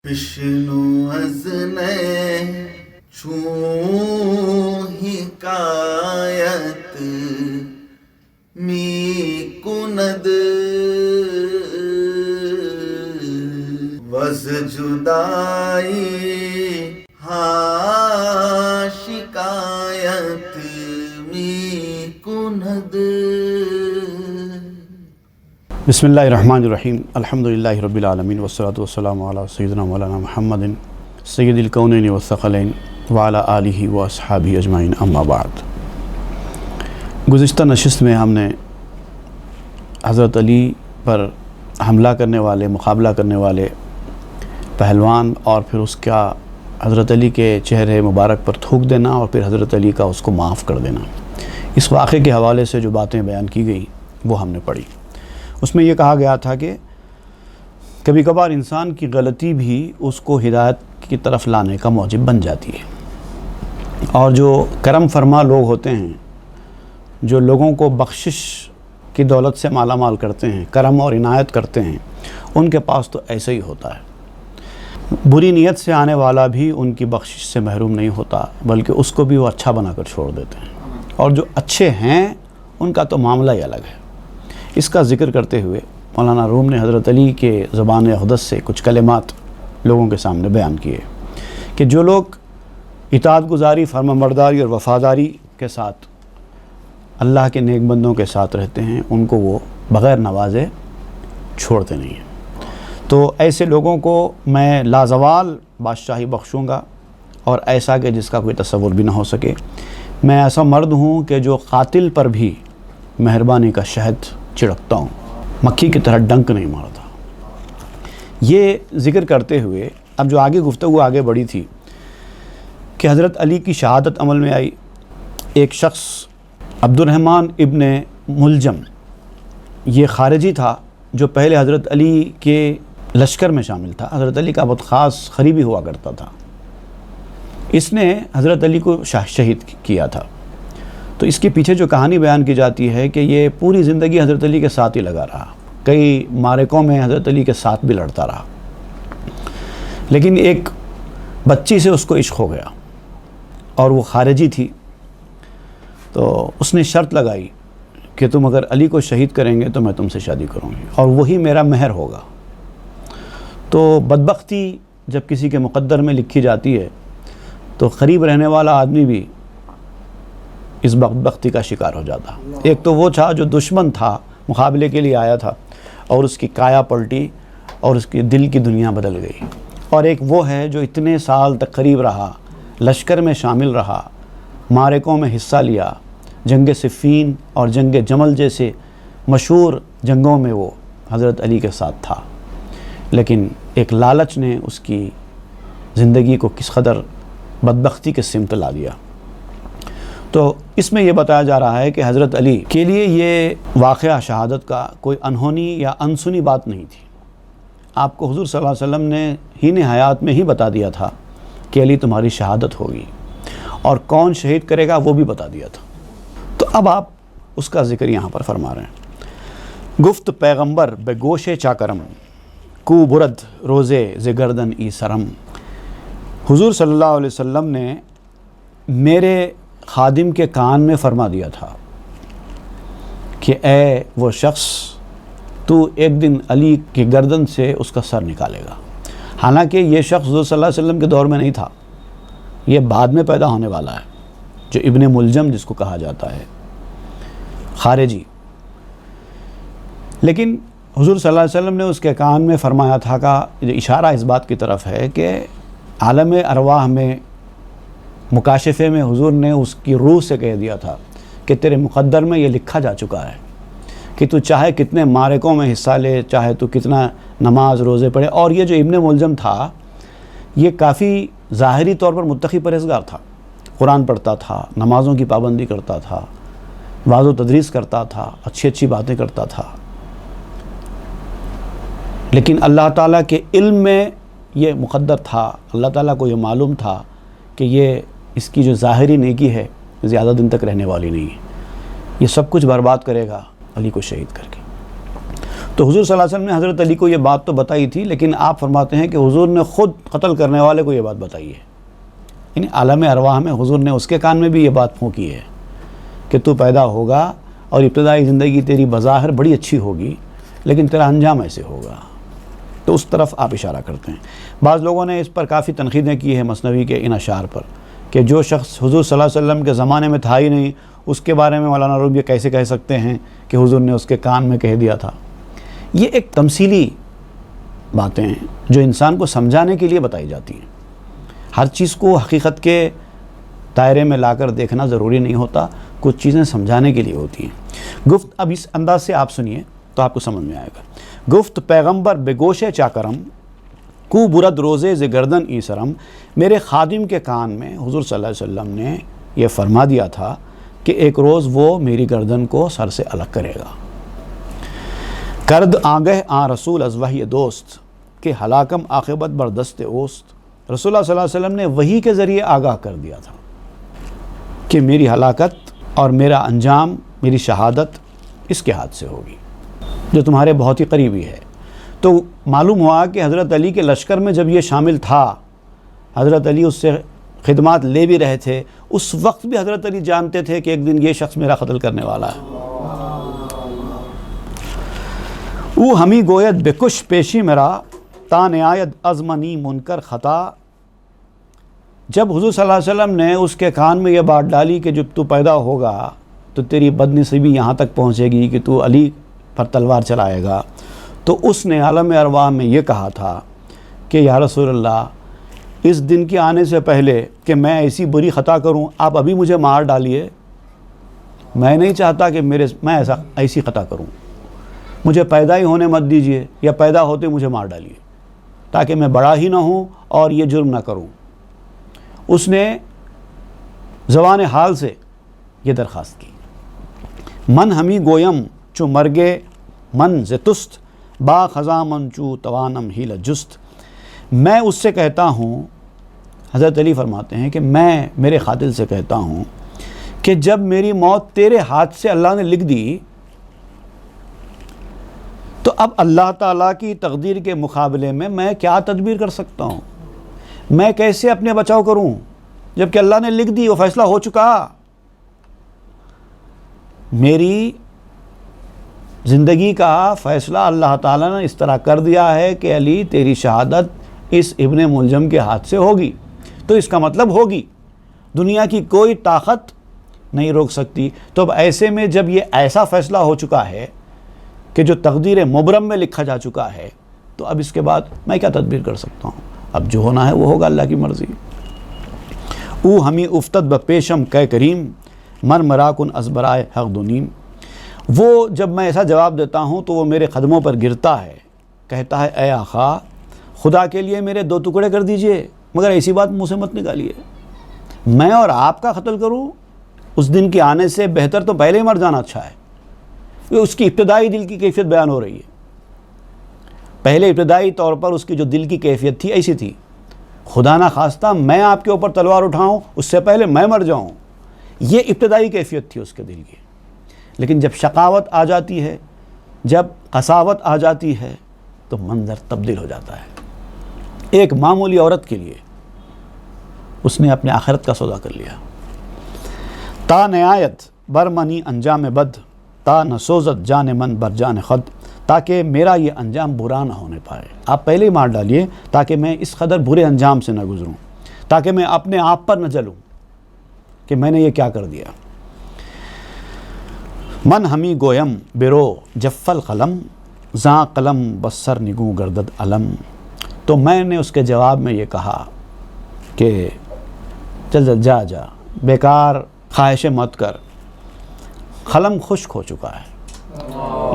بشنو از چون حکایت می کند وز جدائی ها شکایت می کند. بسم اللہ الرحمن الرحیم. الحمدللہ رب العالمین والصلاة والسلام علی سیدنا مولانا محمد سید الکونین والثقلین وعلی آلہ واصحابہ اجمعین. اما بعد. گزشتہ نشست میں ہم نے حضرت علی پر حملہ کرنے والے، مقابلہ کرنے والے پہلوان اور پھر اس کا حضرت علی کے چہرے مبارک پر تھوک دینا اور پھر حضرت علی کا اس کو معاف کر دینا، اس واقعے کے حوالے سے جو باتیں بیان کی گئی وہ ہم نے پڑھی. اس میں یہ کہا گیا تھا کہ کبھی کبھار انسان کی غلطی بھی اس کو ہدایت کی طرف لانے کا موجب بن جاتی ہے، اور جو کرم فرما لوگ ہوتے ہیں، جو لوگوں کو بخشش کی دولت سے مالا مال کرتے ہیں، کرم اور عنایت کرتے ہیں، ان کے پاس تو ایسا ہی ہوتا ہے. بری نیت سے آنے والا بھی ان کی بخشش سے محروم نہیں ہوتا، بلکہ اس کو بھی وہ اچھا بنا کر چھوڑ دیتے ہیں، اور جو اچھے ہیں ان کا تو معاملہ ہی الگ ہے. اس کا ذکر کرتے ہوئے مولانا روم نے حضرت علی کے زبان اقدس سے کچھ کلمات لوگوں کے سامنے بیان کیے کہ جو لوگ اطاعت گزاری، فرمانبرداری اور وفاداری کے ساتھ اللہ کے نیک بندوں کے ساتھ رہتے ہیں، ان کو وہ بغیر نوازے چھوڑتے نہیں ہیں. تو ایسے لوگوں کو میں لازوال بادشاہی بخشوں گا، اور ایسا کہ جس کا کوئی تصور بھی نہ ہو سکے. میں ایسا مرد ہوں کہ جو قاتل پر بھی مہربانی کا شہد چھڑکتا ہوں، مکھی کی طرح ڈنک نہیں مارتا. یہ ذکر کرتے ہوئے اب جو آگے گفتگو آگے بڑھی تھی کہ حضرت علی کی شہادت عمل میں آئی. ایک شخص عبد الرحمن ابن ملجم، یہ خارجی تھا جو پہلے حضرت علی کے لشکر میں شامل تھا، حضرت علی کا بہت خاص قریبی ہوا کرتا تھا. اس نے حضرت علی کو شہید کیا تھا. تو اس کے پیچھے جو کہانی بیان کی جاتی ہے کہ یہ پوری زندگی حضرت علی کے ساتھ ہی لگا رہا، کئی معرکوں میں حضرت علی کے ساتھ بھی لڑتا رہا. لیکن ایک بچی سے اس کو عشق ہو گیا، اور وہ خارجی تھی. تو اس نے شرط لگائی کہ تم اگر علی کو شہید کریں گے تو میں تم سے شادی کروں گی، اور وہی میرا مہر ہوگا. تو بدبختی جب کسی کے مقدر میں لکھی جاتی ہے تو قریب رہنے والا آدمی بھی اس بدبختی کا شکار ہو جاتا. ایک تو وہ تھا جو دشمن تھا، مقابلے کے لیے آیا تھا، اور اس کی کایا پلٹی اور اس کی دل کی دنیا بدل گئی. اور ایک وہ ہے جو اتنے سال تک قریب رہا، لشکر میں شامل رہا، معرکوں میں حصہ لیا، جنگ صفین اور جنگ جمل جیسے مشہور جنگوں میں وہ حضرت علی کے ساتھ تھا. لیکن ایک لالچ نے اس کی زندگی کو کس قدر بدبختی کے سمت لا دیا. تو اس میں یہ بتایا جا رہا ہے کہ حضرت علی کے لیے یہ واقعہ شہادت کا کوئی انہونی یا انسنی بات نہیں تھی. آپ کو حضور صلی اللہ علیہ وسلم نے ہی حیات میں ہی بتا دیا تھا کہ علی تمہاری شہادت ہوگی، اور کون شہید کرے گا وہ بھی بتا دیا تھا. تو اب آپ اس کا ذکر یہاں پر فرما رہے ہیں. گفت پیغمبر بے گوش چاکرم کو برد روزے ز گردن ای سرم. حضور صلی اللہ علیہ وسلم نے میرے خادم کے کان میں فرما دیا تھا کہ اے وہ شخص، تو ایک دن علی کی گردن سے اس کا سر نکالے گا. حالانکہ یہ شخص حضور صلی اللہ علیہ وسلم کے دور میں نہیں تھا، یہ بعد میں پیدا ہونے والا ہے، جو ابن ملجم جس کو کہا جاتا ہے، خارجی. لیکن حضور صلی اللہ علیہ وسلم نے اس کے کان میں فرمایا تھا کا اشارہ اس بات کی طرف ہے کہ عالم ارواح میں مکاشفے میں حضور نے اس کی روح سے کہہ دیا تھا کہ تیرے مقدر میں یہ لکھا جا چکا ہے کہ تو چاہے کتنے معرکوں میں حصہ لے، چاہے تو کتنا نماز روزے پڑھے. اور یہ جو ابن ملجم تھا یہ کافی ظاہری طور پر متقی پرہیزگار تھا، قرآن پڑھتا تھا، نمازوں کی پابندی کرتا تھا، وعظ و تدریس کرتا تھا، اچھی باتیں کرتا تھا. لیکن اللہ تعالیٰ کے علم میں یہ مقدر تھا، اللہ تعالیٰ کو یہ معلوم تھا کہ یہ اس کی جو ظاہری نیکی ہے زیادہ دن تک رہنے والی نہیں ہے، یہ سب کچھ برباد کرے گا علی کو شہید کر کے. تو حضور صلی اللہ علیہ وسلم نے حضرت علی کو یہ بات تو بتائی تھی، لیکن آپ فرماتے ہیں کہ حضور نے خود قتل کرنے والے کو یہ بات بتائی ہے، یعنی عالم ارواح میں حضور نے اس کے کان میں بھی یہ بات پھونکی ہے کہ تو پیدا ہوگا اور ابتدائی زندگی تیری بظاہر بڑی اچھی ہوگی، لیکن تیرا انجام ایسے ہوگا۔ تو اس طرف آپ اشارہ کرتے ہیں۔ بعض لوگوں نے اس پر کافی تنقیدیں کی ہیں مثنوی کے ان اشعار پر کہ جو شخص حضور صلی اللہ علیہ وسلم کے زمانے میں تھا ہی نہیں، اس کے بارے میں مولانا روم یہ کیسے کہہ سکتے ہیں کہ حضور نے اس کے کان میں کہہ دیا تھا۔ یہ ایک تمثیلی باتیں ہیں جو انسان کو سمجھانے کے لیے بتائی جاتی ہیں۔ ہر چیز کو حقیقت کے دائرے میں لا کر دیکھنا ضروری نہیں ہوتا، کچھ چیزیں سمجھانے کے لیے ہوتی ہیں۔ گفت اب اس انداز سے آپ سنیے تو آپ کو سمجھ میں آئے گا۔ گفت پیغمبر بے گوشے چاکرم کو برد روزے ز گردن ای سرم، میرے خادم کے کان میں حضور صلی اللہ علیہ وسلم نے یہ فرما دیا تھا کہ ایک روز وہ میری گردن کو سر سے الگ کرے گا۔ کرد آگہ آ رسول از وحی دوست کہ ہلاکم عاقبت بردست اوست، رسول اللہ صلی اللہ علیہ وسلم نے وحی کے ذریعے آگاہ کر دیا تھا کہ میری ہلاکت اور میرا انجام، میری شہادت اس کے ہاتھ سے ہوگی جو تمہارے بہت ہی قریبی ہے۔ تو معلوم ہوا کہ حضرت علی کے لشکر میں جب یہ شامل تھا، حضرت علی اس سے خدمات لے بھی رہے تھے، اس وقت بھی حضرت علی جانتے تھے کہ ایک دن یہ شخص میرا قتل کرنے والا ہے۔ او ہمی گوید بکش پیشی میرا تا نہایت ازمنی منکر خطا، جب حضور صلی اللہ علیہ وسلم نے اس کے کان میں یہ بات ڈالی کہ جب تو پیدا ہوگا تو تیری بدنصیبی یہاں تک پہنچے گی کہ تو علی پر تلوار چلائے گا، تو اس نے عالم ارواح میں یہ کہا تھا کہ یا رسول اللہ، اس دن کے آنے سے پہلے کہ میں ایسی بری خطا کروں، آپ ابھی مجھے مار ڈالیے، میں نہیں چاہتا کہ میں ایسی خطا کروں، مجھے پیدا ہی ہونے مت دیجئے، یا پیدا ہوتے مجھے مار ڈالیے تاکہ میں بڑا ہی نہ ہوں اور یہ جرم نہ کروں۔ اس نے زبان حال سے یہ درخواست کی۔ من ہمی گویم چو مرگے من زتست با خزاں من چو توانم ہی لجست، میں اس سے کہتا ہوں، حضرت علی فرماتے ہیں کہ میں میرے قاتل سے کہتا ہوں کہ جب میری موت تیرے ہاتھ سے اللہ نے لکھ دی تو اب اللہ تعالیٰ کی تقدیر کے مقابلے میں کیا تدبیر کر سکتا ہوں، میں کیسے اپنے بچاؤ کروں جبکہ اللہ نے لکھ دی، وہ فیصلہ ہو چکا۔ میری زندگی کا فیصلہ اللہ تعالیٰ نے اس طرح کر دیا ہے کہ علی تیری شہادت اس ابن ملجم کے ہاتھ سے ہوگی، تو اس کا مطلب ہوگی، دنیا کی کوئی طاقت نہیں روک سکتی۔ تو اب ایسے میں جب یہ ایسا فیصلہ ہو چکا ہے کہ جو تقدیر مبرم میں لکھا جا چکا ہے، تو اب اس کے بعد میں کیا تدبیر کر سکتا ہوں، اب جو ہونا ہے وہ ہوگا، اللہ کی مرضی۔ او ہمی افتد بپیشم کہ کریم مر مراکن از برائے حق دنیم، وہ جب میں ایسا جواب دیتا ہوں تو وہ میرے قدموں پر گرتا ہے، کہتا ہے اے آقا، خدا کے لیے میرے 2 ٹکڑے کر دیجئے، مگر ایسی بات منہ سے مت نکالیے، میں اور آپ کا قتل کروں، اس دن کے آنے سے بہتر تو پہلے ہی مر جانا اچھا ہے۔ اس کی ابتدائی دل کی کیفیت بیان ہو رہی ہے۔ پہلے ابتدائی طور پر اس کی جو دل کی کیفیت تھی ایسی تھی، خدا نہ خواستہ میں آپ کے اوپر تلوار اٹھاؤں، اس سے پہلے میں مر جاؤں، یہ ابتدائی کیفیت تھی اس کے دل کی۔ لیکن جب شقاوت آ جاتی ہے، جب قساوت آ جاتی ہے، تو منظر تبدیل ہو جاتا ہے۔ ایک معمولی عورت کے لیے اس نے اپنے آخرت کا سودا کر لیا۔ تا نہایت برمنی انجام بد تا نسوزت جان من بر جان خود، تاکہ میرا یہ انجام برا نہ ہونے پائے۔ آپ پہلے ہی مار ڈالیے تاکہ میں اس قدر برے انجام سے نہ گزروں، تاکہ میں اپنے آپ پر نہ جلوں کہ میں نے یہ کیا کر دیا۔ من ہمی گویم برو جفل قلم زاں قلم بسر نگو گردد علم، تو میں نے اس کے جواب میں یہ کہا کہ چل جا بیکار خواہشیں مت کر، قلم خشک ہو چکا ہے۔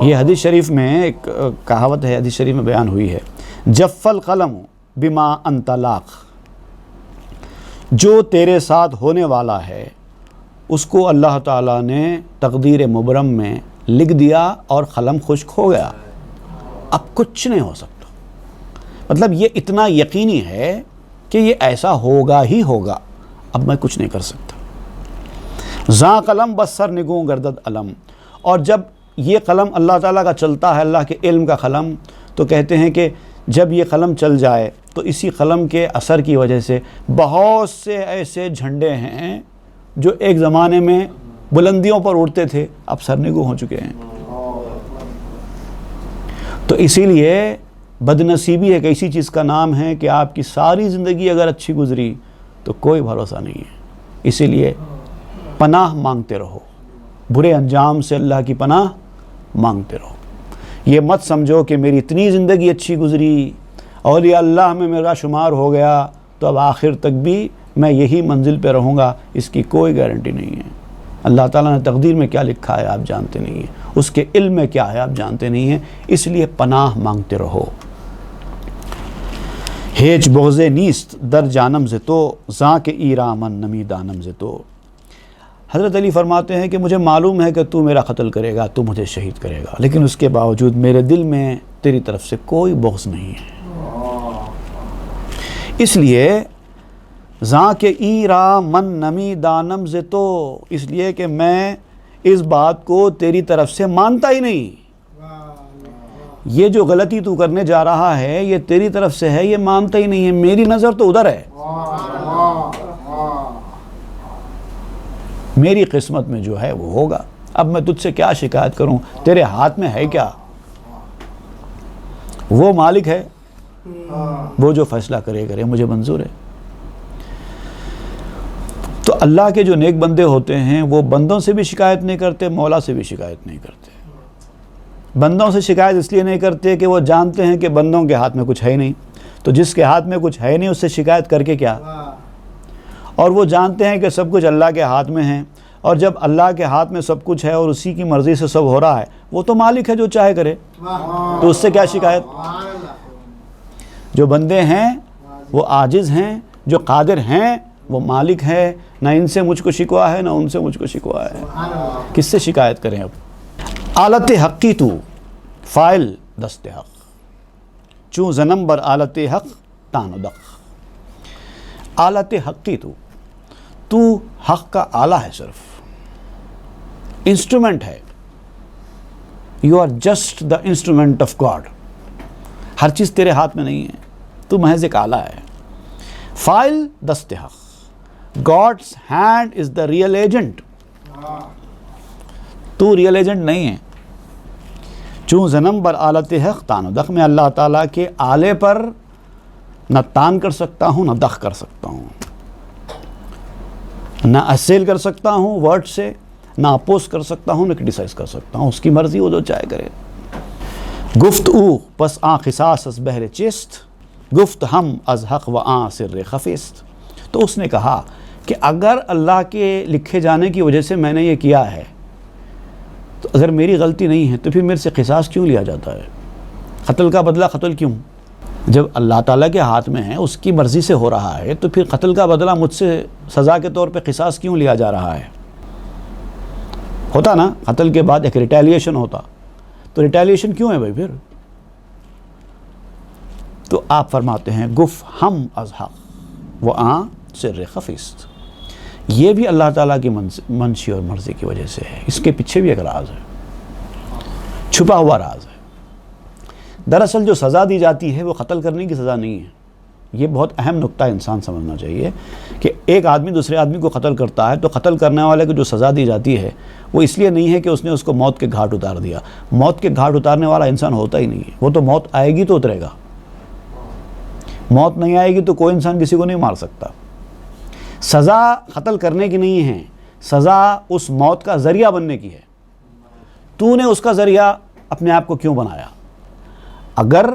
یہ حدیث شریف میں ایک کہاوت ہے، حدیث شریف میں بیان ہوئی ہے، جف القلم بما انت لاق، جو تیرے ساتھ ہونے والا ہے اس کو اللہ تعالیٰ نے تقدیر مبرم میں لکھ دیا اور قلم خشک ہو گیا، اب کچھ نہیں ہو سکتا۔ مطلب یہ اتنا یقینی ہے کہ یہ ایسا ہوگا ہی ہوگا، اب میں کچھ نہیں کر سکتا۔ زاں قلم بس سر نگوں گردد علم، اور جب یہ قلم اللہ تعالیٰ کا چلتا ہے، اللہ کے علم کا قلم، تو کہتے ہیں کہ جب یہ قلم چل جائے تو اسی قلم کے اثر کی وجہ سے بہت سے ایسے جھنڈے ہیں جو ایک زمانے میں بلندیوں پر اڑتے تھے، اب سرنگوں ہو چکے ہیں۔ تو اسی لیے بدنصیبی ایک ایسی چیز کا نام ہے کہ آپ کی ساری زندگی اگر اچھی گزری تو کوئی بھروسہ نہیں ہے۔ اسی لیے پناہ مانگتے رہو، برے انجام سے اللہ کی پناہ مانگتے رہو۔ یہ مت سمجھو کہ میری اتنی زندگی اچھی گزری، اولیاء اللہ میں میرا شمار ہو گیا تو اب آخر تک بھی میں یہی منزل پہ رہوں گا، اس کی کوئی گارنٹی نہیں ہے۔ اللہ تعالیٰ نے تقدیر میں کیا لکھا ہے آپ جانتے نہیں ہیں، اس کے علم میں کیا ہے آپ جانتے نہیں ہیں، اس لیے پناہ مانگتے رہو۔ ہیچ بغض نیست در جانم ز تو زاں کے ایرامن نمی دانم ز تو۔ حضرت علی فرماتے ہیں کہ مجھے معلوم ہے کہ تو میرا قتل کرے گا، تو مجھے شہید کرے گا، لیکن اس کے باوجود میرے دل میں تیری طرف سے کوئی بغض نہیں ہے۔ اس لیے زاں کے ایرامن نمی دانم ز تو، اس لیے کہ میں اس بات کو تیری طرف سے مانتا ہی نہیں۔ یہ جو غلطی تو کرنے جا رہا ہے یہ تیری طرف سے ہے، یہ مانتا ہی نہیں ہے، میری نظر تو ادھر ہے، میری قسمت میں جو ہے وہ ہوگا۔ اب میں تجھ سے کیا شکایت کروں، تیرے ہاتھ میں ہے کیا؟ وہ مالک ہے، وہ جو فیصلہ کرے مجھے منظور ہے۔ تو اللہ کے جو نیک بندے ہوتے ہیں وہ بندوں سے بھی شکایت نہیں کرتے، مولا سے بھی شکایت نہیں کرتے۔ بندوں سے شکایت اس لیے نہیں کرتے کہ وہ جانتے ہیں کہ بندوں کے ہاتھ میں کچھ ہے ہی نہیں، تو جس کے ہاتھ میں کچھ ہے نہیں اس سے شکایت کر کے کیا؟ اور وہ جانتے ہیں کہ سب کچھ اللہ کے ہاتھ میں ہے، اور جب اللہ کے ہاتھ میں سب کچھ ہے اور اسی کی مرضی سے سب ہو رہا ہے، وہ تو مالک ہے جو چاہے کرے، تو اس سے کیا شکایت؟ جو بندے ہیں وہ عاجز ہیں، جو قادر ہیں وہ مالک ہے، نہ ان سے مجھ کو شکوا ہے نہ ان سے مجھ کو شکوا ہے، کس سے شکایت کریں اب؟ آلت حقی تو فائل دست حق، چوں زنم بر آلت حق تان و دق۔ آلت حقی تو حق کا آلہ ہے، صرف انسٹرومنٹ ہے، you are just the instrument of God, ہر چیز تیرے ہاتھ میں نہیں ہے، تو محض ایک آلہ ہے۔ فائل دست حق، God's hand is the real agent، تو ریئل ایجنٹ نہیں ہے۔ چوں زنم بر آلت حق تان و دق، میں اللہ تعالیٰ کے آلے پر نہ تان کر سکتا ہوں نہ دخ کر سکتا ہوں، نہ اسیل کر سکتا ہوں ورڈ سے، نہ اپوز کر سکتا ہوں نہ کرٹیسائز کر سکتا ہوں، اس کی مرضی، وہ جو چاہے کرے۔ گفت او پس آن قصاص از بہر چست، گفت ہم از حق و آن سر خفیست۔ تو اس نے کہا کہ اگر اللہ کے لکھے جانے کی وجہ سے میں نے یہ کیا ہے، تو اگر میری غلطی نہیں ہے تو پھر میرے سے قصاص کیوں لیا جاتا ہے؟ قتل کا بدلہ قتل کیوں؟ جب اللہ تعالیٰ کے ہاتھ میں ہے، اس کی مرضی سے ہو رہا ہے، تو پھر قتل کا بدلہ مجھ سے سزا کے طور پہ قصاص کیوں لیا جا رہا ہے؟ ہوتا نا قتل کے بعد ایک ریٹیلیشن ہوتا، تو ریٹیلیشن کیوں ہے بھائی پھر؟ تو آپ فرماتے ہیں گف ہم از حق و آن سر خفیست، یہ بھی اللہ تعالیٰ کی منشی اور مرضی کی وجہ سے ہے، اس کے پیچھے بھی ایک راز ہے، چھپا ہوا راز ہے۔ دراصل جو سزا دی جاتی ہے وہ قتل کرنے کی سزا نہیں ہے، یہ بہت اہم نقطہ انسان سمجھنا چاہیے کہ ایک آدمی دوسرے آدمی کو قتل کرتا ہے تو قتل کرنے والے کو جو سزا دی جاتی ہے وہ اس لیے نہیں ہے کہ اس نے اس کو موت کے گھاٹ اتار دیا، موت کے گھاٹ اتارنے والا انسان ہوتا ہی نہیں ہے، وہ تو موت آئے گی تو اترے گا، موت نہیں آئے گی تو کوئی انسان کسی کو نہیں مار سکتا۔ سزا قتل کرنے کی نہیں ہے، سزا اس موت کا ذریعہ بننے کی ہے۔ تو نے اس کا ذریعہ اپنے آپ کو کیوں بنایا؟ اگر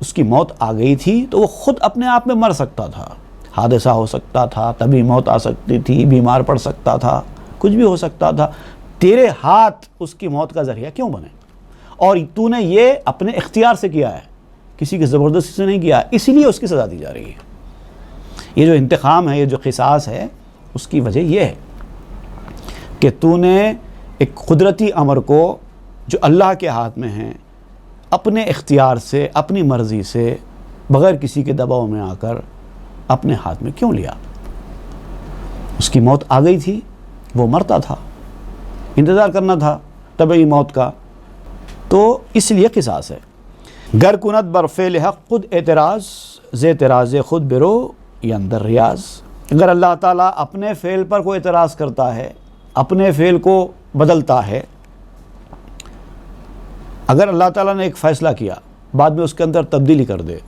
اس کی موت آ گئی تھی تو وہ خود اپنے آپ میں مر سکتا تھا، حادثہ ہو سکتا تھا، تبھی موت آ سکتی تھی، بیمار پڑ سکتا تھا، کچھ بھی ہو سکتا تھا، تیرے ہاتھ اس کی موت کا ذریعہ کیوں بنے؟ اور تو نے یہ اپنے اختیار سے کیا ہے، کسی کی زبردستی سے نہیں کیا، اسی لیے اس کی سزا دی جا رہی ہے۔ یہ جو انتقام ہے، یہ جو قصاص ہے، اس کی وجہ یہ ہے کہ تو نے ایک قدرتی امر کو جو اللہ کے ہاتھ میں ہے، اپنے اختیار سے، اپنی مرضی سے، بغیر کسی کے دباؤ میں آ کر اپنے ہاتھ میں کیوں لیا؟ اس کی موت آ گئی تھی، وہ مرتا تھا، انتظار کرنا تھا، طبعی موت کا، تو اس لیے قصاص ہے۔ گر کند بر فعل حق خود اعتراض، زے اعتراض خود برو یا اندر ریاض۔ اگر اللہ تعالیٰ اپنے فعل پر کوئی اعتراض کرتا ہے، اپنے فعل کو بدلتا ہے، اگر اللہ تعالیٰ نے ایک فیصلہ کیا بعد میں اس کے اندر تبدیلی کر دے،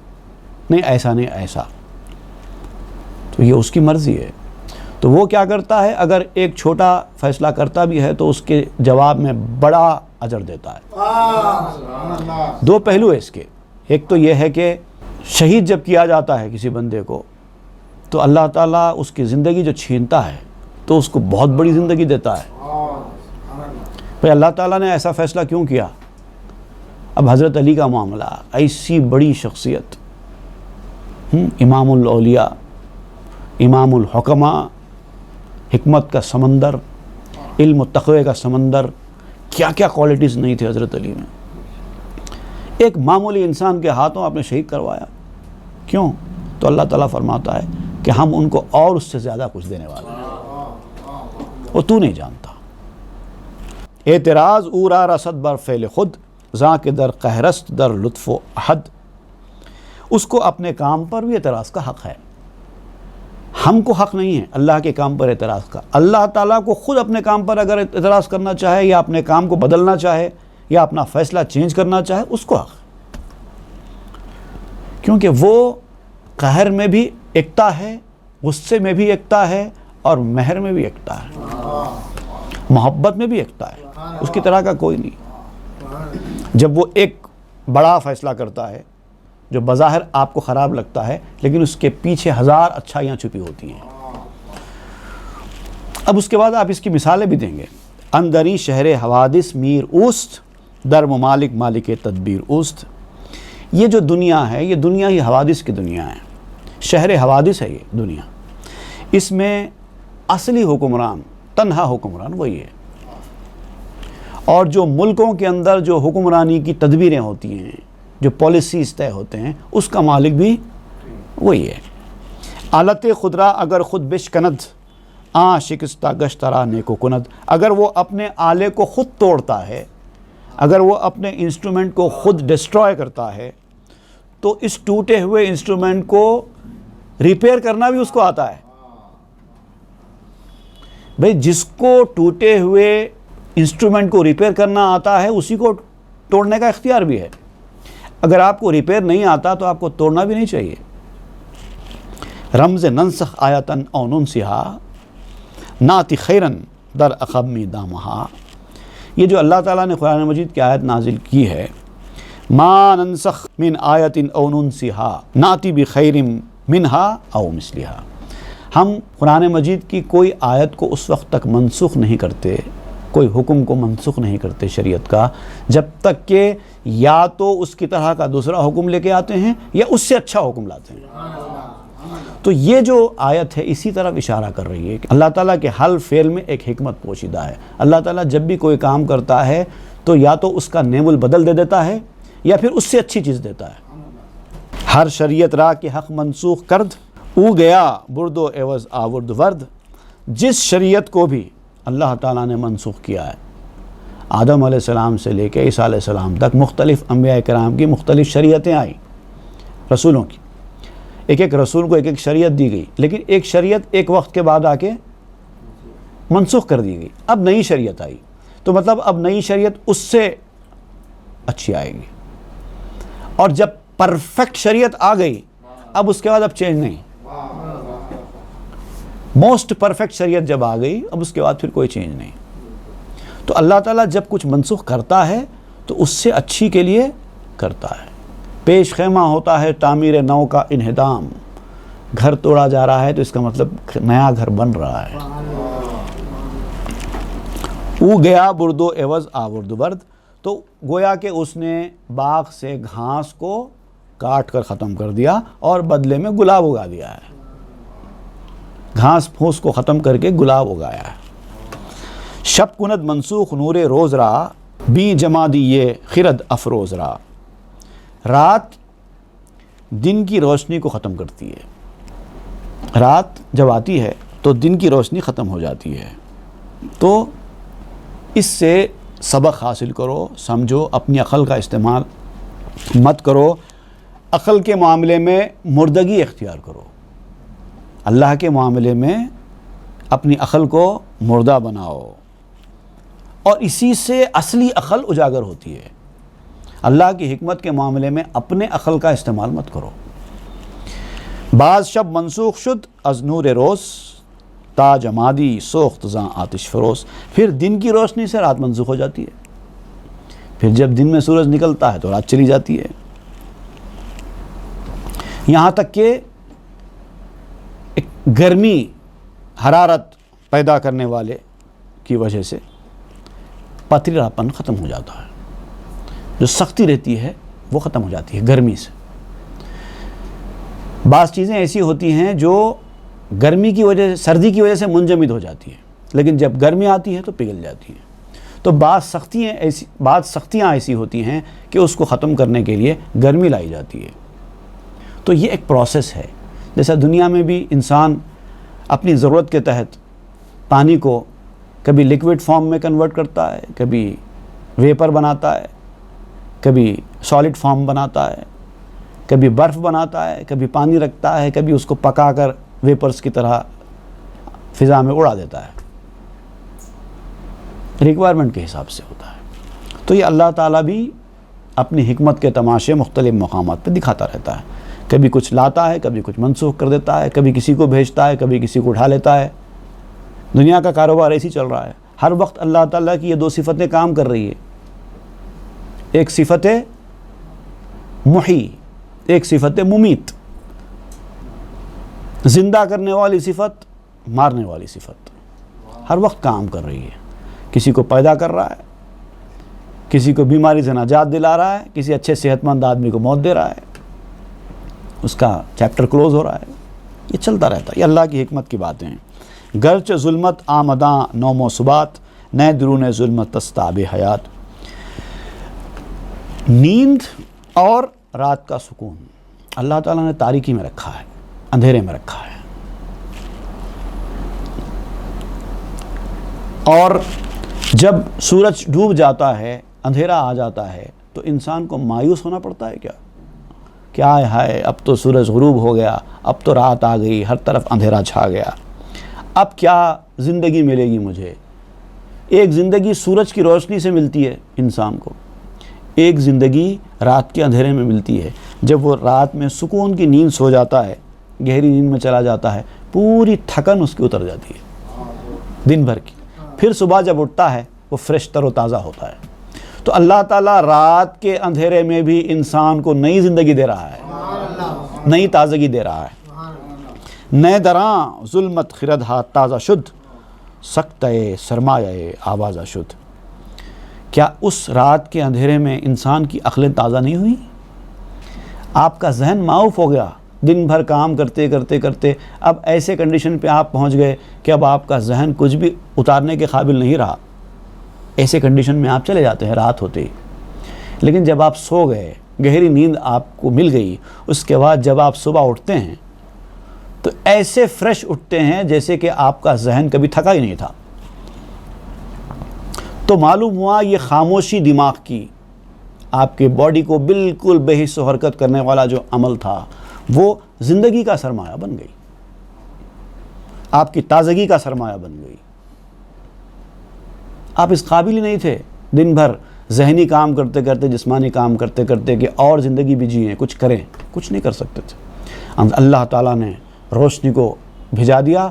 نہیں ایسا نہیں ایسا، تو یہ اس کی مرضی ہے۔ تو وہ کیا کرتا ہے، اگر ایک چھوٹا فیصلہ کرتا بھی ہے تو اس کے جواب میں بڑا اجر دیتا ہے۔ دو پہلو ہے اس کے، ایک تو یہ ہے کہ شہید جب کیا جاتا ہے کسی بندے کو تو اللہ تعالیٰ اس کی زندگی جو چھینتا ہے تو اس کو بہت بڑی زندگی دیتا ہے۔ بھئی اللہ تعالیٰ نے ایسا فیصلہ کیوں کیا؟ اب حضرت علی کا معاملہ، ایسی بڑی شخصیت، امام الاولیاء، امام الحکماء، حکمت کا سمندر، علم و تقوی کا سمندر، کیا کیا کوالٹیز نہیں تھے حضرت علی میں، ایک معمولی انسان کے ہاتھوں آپ نے شہید کروایا، کیوں؟ تو اللہ تعالیٰ فرماتا ہے کہ ہم ان کو اور اس سے زیادہ کچھ دینے والے ہیں، وہ تو نہیں جانتا۔ اعتراض اورا رسد بر فعل خود، زاں کے در قہرست در لطف و احد۔ اس کو اپنے کام پر بھی اعتراض کا حق ہے، ہم کو حق نہیں ہے اللہ کے کام پر اعتراض کا۔ اللہ تعالیٰ کو خود اپنے کام پر اگر اعتراض کرنا چاہے یا اپنے کام کو بدلنا چاہے یا اپنا فیصلہ چینج کرنا چاہے، اس کو حق ہے، کیونکہ وہ قہر میں بھی ایکتا ہے، غصے میں بھی ایکتا ہے، اور مہر میں بھی ایکتا ہے، محبت میں بھی ایکتا ہے، اس کی طرح کا کوئی نہیں۔ جب وہ ایک بڑا فیصلہ کرتا ہے جو بظاہر آپ کو خراب لگتا ہے لیکن اس کے پیچھے ہزار اچھائیاں چھپی ہوتی ہیں۔ اب اس کے بعد آپ اس کی مثالیں بھی دیں گے۔ اندری شہر حوادث میر اوست، در ممالک مالک تدبیر اوست۔ یہ جو دنیا ہے یہ دنیا ہی حوادث کی دنیا ہے، شہر حوادث ہے یہ دنیا، اس میں اصلی حکمران، تنہا حکمران وہی ہے، اور جو ملکوں کے اندر جو حکمرانی کی تدبیریں ہوتی ہیں، جو پالیسیز طے ہوتے ہیں، اس کا مالک بھی وہی ہے۔ آلت خدرا اگر خود بشکند، شکستہ گشترا نیکو کند۔ اگر وہ اپنے آلے کو خود توڑتا ہے، اگر وہ اپنے انسٹرومنٹ کو خود ڈسٹروائے کرتا ہے، تو اس ٹوٹے ہوئے انسٹرومنٹ کو ریپیئر کرنا بھی اس کو آتا ہے۔ بھئی جس کو ٹوٹے ہوئے انسٹرومنٹ کو ریپیئر کرنا آتا ہے اسی کو توڑنے کا اختیار بھی ہے۔ اگر آپ کو ریپیئر نہیں آتا تو آپ کو توڑنا بھی نہیں چاہیے۔ رمز ننسخ آیتن او ننسہا، ناتی خیرن در اخمی دامہا۔ یہ جو اللہ تعالیٰ نے قرآن مجید کی آیت نازل کی ہے، ما ننسخ من آیت او ننسہا ناتی بخیر منہا او مثلہا۔ ہم قرآن مجید کی کوئی آیت کو اس وقت تک منسوخ نہیں کرتے، کوئی حکم کو منسوخ نہیں کرتے شریعت کا، جب تک کہ یا تو اس کی طرح کا دوسرا حکم لے کے آتے ہیں یا اس سے اچھا حکم لاتے ہیں۔ تو یہ جو آیت ہے اسی طرف اشارہ کر رہی ہے کہ اللہ تعالیٰ کے ہر فعل میں ایک حکمت پوشیدہ ہے۔ اللہ تعالیٰ جب بھی کوئی کام کرتا ہے تو یا تو اس کا نیم البدل دے دیتا ہے یا پھر اس سے اچھی چیز دیتا ہے۔ ہر شریعت را کے حق منسوخ کرد، او گیا برد و عوض آورد ورد۔ جس شریعت کو بھی اللہ تعالیٰ نے منسوخ کیا ہے، آدم علیہ السلام سے لے کے عیسیٰ علیہ السلام تک مختلف انبیاء کرام کی مختلف شریعتیں آئیں، رسولوں کی، ایک ایک رسول کو ایک ایک شریعت دی گئی، لیکن ایک شریعت ایک وقت کے بعد آ کے منسوخ کر دی گئی، اب نئی شریعت آئی، تو مطلب اب نئی شریعت اس سے اچھی آئے گی، اور جب پرفیکٹ شریعت آ گئی اب اس کے بعد اب چینج نہیں، موسٹ پرفیکٹ شریعت جب آ گئی اب اس کے بعد پھر کوئی چینج نہیں۔ تو اللہ تعالیٰ جب کچھ منسوخ کرتا ہے تو اس سے اچھی کے لیے کرتا ہے۔ پیش خیمہ ہوتا ہے تعمیر نو کا انہدام، گھر توڑا جا رہا ہے تو اس کا مطلب نیا گھر بن رہا ہے۔ او گیا برد و عوض آورد ورد، تو گویا کہ اس نے باغ سے گھاس کو کاٹ کر ختم کر دیا اور بدلے میں گلاب اگا دیا ہے، گھاس پھوس کو ختم کر کے گلاب اگایا ہے۔ شب کند منسوخ نور روز را، بی جما دیے خرد افروز را۔ رات دن کی روشنی کو ختم کرتی ہے، رات جب آتی ہے تو دن کی روشنی ختم ہو جاتی ہے، تو اس سے سبق حاصل کرو، سمجھو، اپنی عقل کا استعمال مت کرو، عقل کے معاملے میں مردگی اختیار کرو، اللہ کے معاملے میں اپنی عقل کو مردہ بناؤ، اور اسی سے اصلی عقل اجاگر ہوتی ہے۔ اللہ کی حکمت کے معاملے میں اپنے عقل کا استعمال مت کرو۔ بعض شب منسوخ شد از نور روز، تا جمادی سوخت زاں آتش فروز۔ پھر دن کی روشنی سے رات منسوخ ہو جاتی ہے، پھر جب دن میں سورج نکلتا ہے تو رات چلی جاتی ہے، یہاں تک کہ ایک گرمی حرارت پیدا کرنے والے کی وجہ سے پتھریلا پن ختم ہو جاتا ہے، جو سختی رہتی ہے وہ ختم ہو جاتی ہے گرمی سے۔ بعض چیزیں ایسی ہوتی ہیں جو گرمی کی وجہ سے، سردی کی وجہ سے منجمد ہو جاتی ہیں، لیکن جب گرمی آتی ہے تو پگھل جاتی ہیں۔ تو بعض سختیاں ایسی ہوتی ہیں کہ اس کو ختم کرنے کے لیے گرمی لائی جاتی ہے۔ تو یہ ایک پروسیس ہے، جیسا دنیا میں بھی انسان اپنی ضرورت کے تحت پانی کو کبھی لیکوڈ فارم میں کنورٹ کرتا ہے، کبھی ویپر بناتا ہے، کبھی سالڈ فارم بناتا ہے، کبھی برف بناتا ہے، کبھی پانی رکھتا ہے، کبھی اس کو پکا کر ویپرز کی طرح فضا میں اڑا دیتا ہے، ریکوائرمنٹ کے حساب سے ہوتا ہے۔ تو یہ اللہ تعالیٰ بھی اپنی حکمت کے تماشے مختلف مقامات پہ دکھاتا رہتا ہے، کبھی کچھ لاتا ہے، کبھی کچھ منسوخ کر دیتا ہے، کبھی کسی کو بھیجتا ہے، کبھی کسی کو اٹھا لیتا ہے۔ دنیا کا کاروبار ایسی چل رہا ہے، ہر وقت اللہ تعالیٰ کی یہ دو صفتیں کام کر رہی ہے، ایک صفت محی، ایک صفت ممیت، زندہ کرنے والی صفت، مارنے والی صفت، ہر وقت کام کر رہی ہے۔ کسی کو پیدا کر رہا ہے، کسی کو بیماری سے نجات دلا رہا ہے، کسی اچھے صحت مند آدمی کو موت دے رہا ہے، اس کا چیپٹر کلوز ہو رہا ہے، یہ چلتا رہتا ہے۔ یہ اللہ کی حکمت کی باتیں ہیں۔ گرچہ ظلمت آمداں نوم و صبات، نئے درون ظلمت تستاب حیات۔ نیند اور رات کا سکون اللہ تعالیٰ نے تاریکی میں رکھا ہے، اندھیرے میں رکھا ہے، اور جب سورج ڈوب جاتا ہے، اندھیرا آ جاتا ہے، تو انسان کو مایوس ہونا پڑتا ہے کیا ہے، اب تو سورج غروب ہو گیا، اب تو رات آ گئی، ہر طرف اندھیرا چھا گیا، اب کیا زندگی ملے گی مجھے؟ ایک زندگی سورج کی روشنی سے ملتی ہے انسان کو، ایک زندگی رات کے اندھیرے میں ملتی ہے۔ جب وہ رات میں سکون کی نیند سو جاتا ہے، گہری نیند میں چلا جاتا ہے، پوری تھکن اس کی اتر جاتی ہے دن بھر کی، پھر صبح جب اٹھتا ہے وہ فریش تر و تازہ ہوتا ہے۔ تو اللہ تعالیٰ رات کے اندھیرے میں بھی انسان کو نئی زندگی دے رہا ہے، نئی تازگی دے رہا ہے۔ نئے دراں ظلمت خرد ہاتھ تازہ شد، سکتہ سرمایہ آوازہ شد۔ کیا اس رات کے اندھیرے میں انسان کی عقلیں تازہ نہیں ہوئی؟ آپ کا ذہن معاف ہو گیا، دن بھر کام کرتے کرتے کرتے اب ایسے کنڈیشن پہ آپ پہنچ گئے کہ اب آپ کا ذہن کچھ بھی اتارنے کے قابل نہیں رہا، ایسے کنڈیشن میں آپ چلے جاتے ہیں رات ہوتے ہی۔ لیکن جب آپ سو گئے، گہری نیند آپ کو مل گئی، اس کے بعد جب آپ صبح اٹھتے ہیں تو ایسے فریش اٹھتے ہیں جیسے کہ آپ کا ذہن کبھی تھکا ہی نہیں تھا۔ تو معلوم ہوا یہ خاموشی دماغ کی، آپ کے باڈی کو بالکل بے حس و حرکت کرنے والا جو عمل تھا وہ زندگی کا سرمایہ بن گئی، آپ کی تازگی کا سرمایہ بن گئی۔ آپ اس قابل ہی نہیں تھے دن بھر ذہنی کام کرتے کرتے، جسمانی کام کرتے کرتے کہ اور زندگی بھی جئیں، کچھ کریں، کچھ نہیں کر سکتے تھے۔ اللہ تعالیٰ نے روشنی کو بھجا دیا،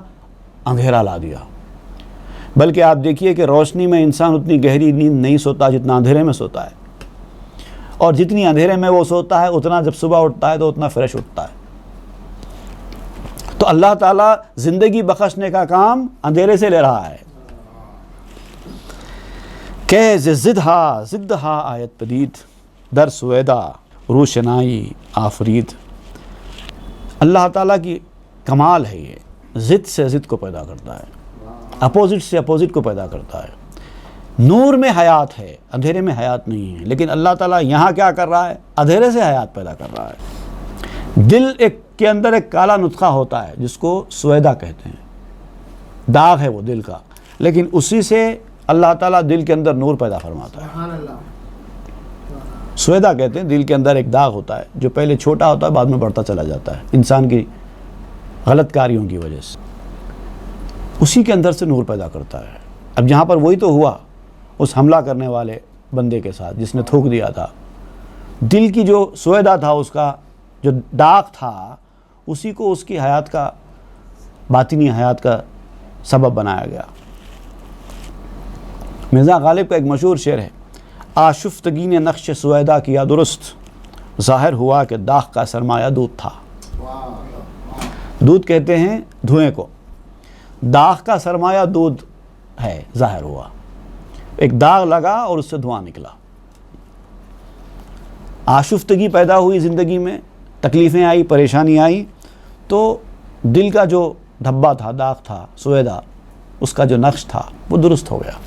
اندھیرا لا دیا۔ بلکہ آپ دیکھیے کہ روشنی میں انسان اتنی گہری نیند نہیں سوتا جتنا اندھیرے میں سوتا ہے، اور جتنی اندھیرے میں وہ سوتا ہے اتنا جب صبح اٹھتا ہے تو اتنا فریش اٹھتا ہے۔ تو اللہ تعالیٰ زندگی بخشنے کا کام اندھیرے سے لے رہا ہے۔ کہ زدہا آیت پدید، در سویدہ روشنائی آفرید۔ اللہ تعالیٰ کی کمال ہے یہ، ضد سے ضد کو پیدا کرتا ہے، اپوزٹ سے اپوزٹ کو پیدا کرتا ہے۔ نور میں حیات ہے، اندھیرے میں حیات نہیں ہے، لیکن اللہ تعالیٰ یہاں کیا کر رہا ہے؟ اندھیرے سے حیات پیدا کر رہا ہے۔ دل کے اندر ایک کالا نطفہ ہوتا ہے جس کو سویدہ کہتے ہیں، داغ ہے وہ دل کا، لیکن اسی سے اللہ تعالیٰ دل کے اندر نور پیدا فرماتا ہے. سبحان اللہ. سویدہ کہتے ہیں دل کے اندر ایک داغ ہوتا ہے جو پہلے چھوٹا ہوتا ہے بعد میں بڑھتا چلا جاتا ہے انسان کی غلط کاریوں کی وجہ سے. اسی کے اندر سے نور پیدا کرتا ہے. اب یہاں پر وہی تو ہوا اس حملہ کرنے والے بندے کے ساتھ جس نے تھوک دیا تھا. دل کی جو سویدہ تھا، اس کا جو داغ تھا، اسی کو اس کی حیات کا، باطنی حیات کا سبب بنایا گیا. مرزا غالب کا ایک مشہور شعر ہے، آشفتگی نے نقش سویدہ کیا درست، ظاہر ہوا کہ داغ کا سرمایہ دودھ تھا. دودھ کہتے ہیں دھوئیں کو، داغ کا سرمایہ دودھ ہے، ظاہر ہوا. ایک داغ لگا اور اس سے دھواں نکلا. آشفتگی پیدا ہوئی زندگی میں، تکلیفیں آئی، پریشانی آئی، تو دل کا جو دھبا تھا، داغ تھا، سویدہ، اس کا جو نقش تھا وہ درست ہو گیا.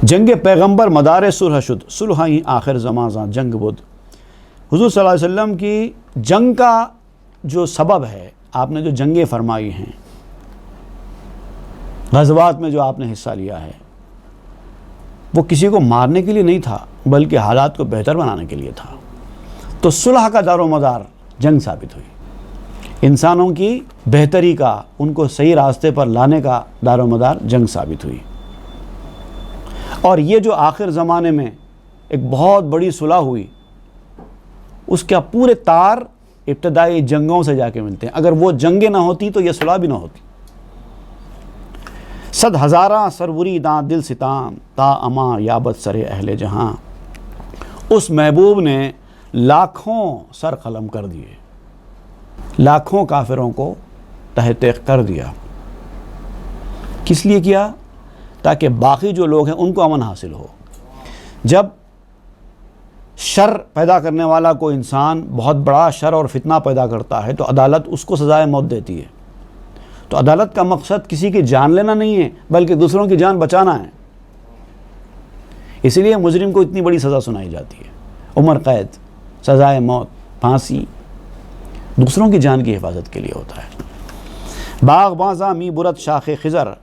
جنگ پیغمبر مدار صلح شد، صلح ہی آخر زماں جنگ بود. حضور صلی اللہ علیہ وسلم کی جنگ کا جو سبب ہے، آپ نے جو جنگیں فرمائی ہیں، غزوات میں جو آپ نے حصہ لیا ہے، وہ کسی کو مارنے کے لیے نہیں تھا بلکہ حالات کو بہتر بنانے کے لیے تھا. تو صلح کا دار و مدار جنگ ثابت ہوئی. انسانوں کی بہتری کا، ان کو صحیح راستے پر لانے کا دار و مدار جنگ ثابت ہوئی. اور یہ جو آخر زمانے میں ایک بہت بڑی صلح ہوئی، اس کا پورے تار ابتدائی جنگوں سے جا کے ملتے ہیں. اگر وہ جنگیں نہ ہوتی تو یہ صلح بھی نہ ہوتی. صد ہزاراں سروری داں دل ستام، تا اماں یابت سر اہل جہاں. اس محبوب نے لاکھوں سر قلم کر دیے، لاکھوں کافروں کو تہ تیغ کر دیا. کس لیے کیا؟ تاکہ باقی جو لوگ ہیں ان کو امن حاصل ہو. جب شر پیدا کرنے والا کوئی انسان بہت بڑا شر اور فتنہ پیدا کرتا ہے تو عدالت اس کو سزائے موت دیتی ہے. تو عدالت کا مقصد کسی کی جان لینا نہیں ہے بلکہ دوسروں کی جان بچانا ہے. اسی لیے مجرم کو اتنی بڑی سزا سنائی جاتی ہے، عمر قید، سزائے موت، پھانسی، دوسروں کی جان کی حفاظت کے لیے ہوتا ہے. باغ بازاں می برت شاخ خضر،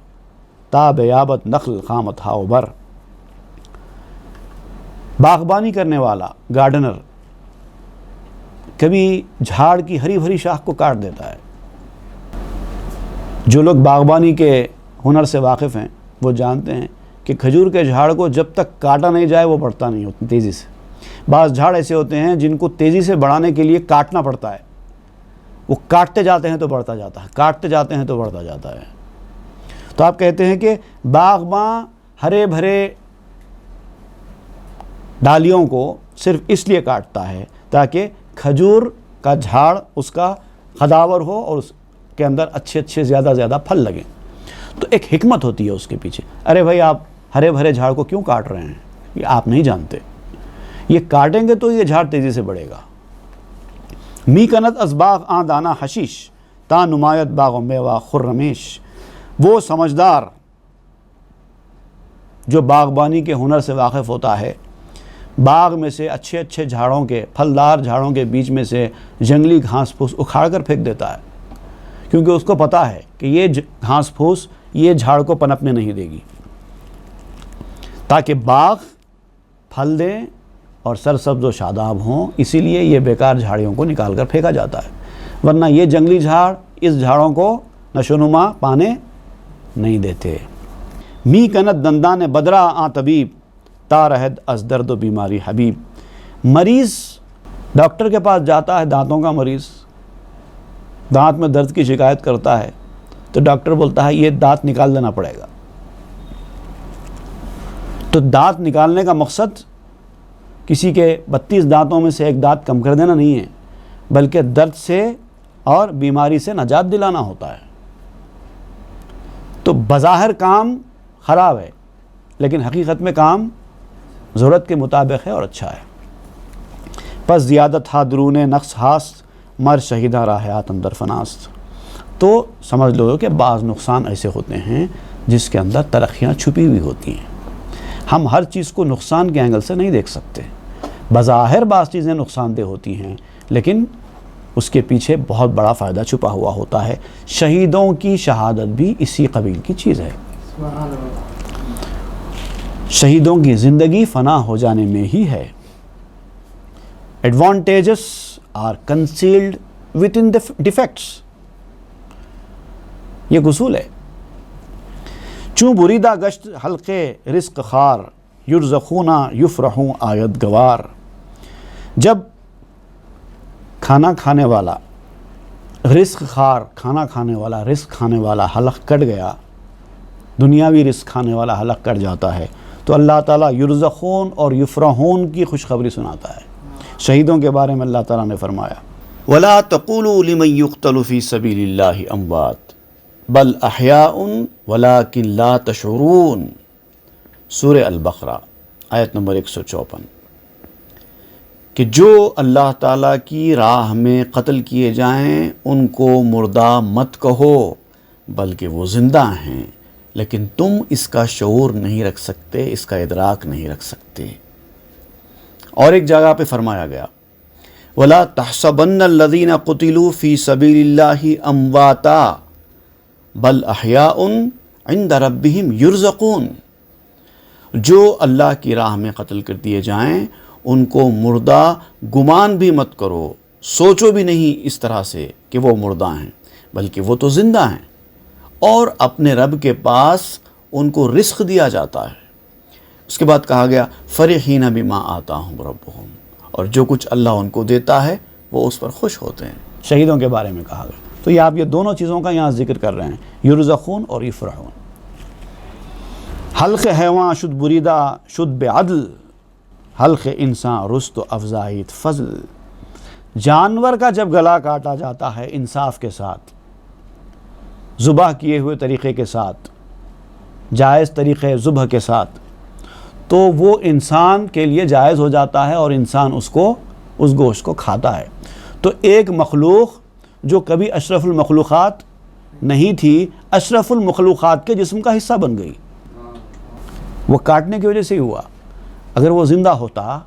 تا بیابت نخل خامت ہاؤ بر. باغبانی کرنے والا، گارڈنر، کبھی جھاڑ کی ہری بھری شاخ کو کاٹ دیتا ہے. جو لوگ باغبانی کے ہنر سے واقف ہیں وہ جانتے ہیں کہ کھجور کے جھاڑ کو جب تک کاٹا نہیں جائے وہ بڑھتا نہیں اتنی تیزی سے. بعض جھاڑ ایسے ہوتے ہیں جن کو تیزی سے بڑھانے کے لیے کاٹنا پڑتا ہے. وہ کاٹتے جاتے ہیں تو بڑھتا جاتا ہے، کاٹتے جاتے ہیں تو بڑھتا جاتا ہے. تو آپ کہتے ہیں کہ باغباں ہرے بھرے ڈالیوں کو صرف اس لیے کاٹتا ہے تاکہ کھجور کا جھاڑ اس کا قداور ہو اور اس کے اندر اچھے زیادہ پھل لگیں. تو ایک حکمت ہوتی ہے اس کے پیچھے. ارے بھائی آپ ہرے بھرے جھاڑ کو کیوں کاٹ رہے ہیں؟ یہ آپ نہیں جانتے. یہ کاٹیں گے تو یہ جھاڑ تیزی سے بڑھے گا. می کنت از باغ آں دانا حشیش، تا نمایت باغ و میوہ خرمیش. وہ سمجھدار جو باغبانی کے ہنر سے واقف ہوتا ہے، باغ میں سے اچھے جھاڑوں کے، پھلدار جھاڑوں کے بیچ میں سے جنگلی گھاس پھوس اکھاڑ کر پھینک دیتا ہے، کیونکہ اس کو پتہ ہے کہ یہ گھاس پھوس یہ جھاڑ کو پنپنے نہیں دے گی، تاکہ باغ پھل دیں اور سرسبز و شاداب ہوں. اسی لیے یہ بیکار جھاڑیوں کو نکال کر پھینکا جاتا ہے، ورنہ یہ جنگلی جھاڑ اس جھاڑوں کو نشوونما پانے نہیں دیتے. می کنت دندان بدرا آں طبیب، تا رہد از درد و بیماری حبیب. مریض ڈاکٹر کے پاس جاتا ہے، دانتوں کا مریض دانت میں درد کی شکایت کرتا ہے تو ڈاکٹر بولتا ہے یہ دانت نکال دینا پڑے گا. تو دانت نکالنے کا مقصد کسی کے 32 دانتوں میں سے ایک دانت کم کر دینا نہیں ہے بلکہ درد سے اور بیماری سے نجات دلانا ہوتا ہے. تو بظاہر کام خراب ہے لیکن حقیقت میں کام ضرورت کے مطابق ہے اور اچھا ہے. پس زیادت ہا درون نقص ہاست، مر شہیدہ راہیات اندر فناست. تو سمجھ لو کہ بعض نقصان ایسے ہوتے ہیں جس کے اندر ترقیاں چھپی ہوئی ہوتی ہیں. ہم ہر چیز کو نقصان کے اینگل سے نہیں دیکھ سکتے. بظاہر بعض چیزیں نقصان دہ ہوتی ہیں لیکن اس کے پیچھے بہت بڑا فائدہ چھپا ہوا ہوتا ہے. شہیدوں کی شہادت بھی اسی قبیل کی چیز ہے. شہیدوں کی زندگی فنا ہو جانے میں ہی ہے. Advantages are concealed within defects. یہ اصول ہے. چوں بریدہ گشت حلقے رزق خار، یرزقون یفرحوں آیت گوار. جب کھانا کھانے والا رزق خار، کھانا کھانے والا رزق کھانے والا حلق کٹ گیا، دنیاوی رزق کھانے والا حلق کٹ جاتا ہے، تو اللہ تعالیٰ یرزقون اور یفرحون کی خوشخبری سناتا ہے. شہیدوں کے بارے میں اللہ تعالیٰ نے فرمایا وَلَا تَقُولُوا لِمَن يُقْتَلُ فِي سَبِيلِ اللَّهِ أَمْوَاتٌ بَلْ أَحْيَاءٌ وَلَكِنْ لَا تَشْعُرُونَ. سورہ البقرہ آیت نمبر 154. کہ جو اللہ تعالیٰ کی راہ میں قتل کیے جائیں ان کو مردہ مت کہو، بلکہ وہ زندہ ہیں، لیکن تم اس کا شعور نہیں رکھ سکتے، اس کا ادراک نہیں رکھ سکتے. اور ایک جگہ پہ فرمایا گیا وَلَا تَحْسَبَنَّ الَّذِينَ قُتِلُوا فِي سَبِيلِ اللَّهِ أَمْوَاتًا بَلْ أَحْيَاءٌ عِنْدَ رَبِّهِمْ يُرْزَقُونَ. جو اللہ کی راہ میں قتل کر دیے جائیں ان کو مردہ گمان بھی مت کرو، سوچو بھی نہیں اس طرح سے کہ وہ مردہ ہیں، بلکہ وہ تو زندہ ہیں اور اپنے رب کے پاس ان کو رزق دیا جاتا ہے. اس کے بعد کہا گیا فرحین بما آتاہم ربہم، اور جو کچھ اللہ ان کو دیتا ہے وہ اس پر خوش ہوتے ہیں. شہیدوں کے بارے میں کہا گیا. تو یہ آپ یہ دونوں چیزوں کا یہاں ذکر کر رہے ہیں، یرزقون اور یفرحون. حلق حیواں شد بریدہ شد بعدل، حلق انسان رست و افزائیت فضل. جانور کا جب گلا کاٹا جاتا ہے انصاف کے ساتھ، ذبح کیے ہوئے طریقے کے ساتھ، جائز طریقے ذبح کے ساتھ، تو وہ انسان کے لیے جائز ہو جاتا ہے اور انسان اس گوشت کو کھاتا ہے. تو ایک مخلوق جو کبھی اشرف المخلوقات نہیں تھی، اشرف المخلوقات کے جسم کا حصہ بن گئی. وہ کاٹنے کی وجہ سے ہی ہوا. اگر وہ زندہ ہوتا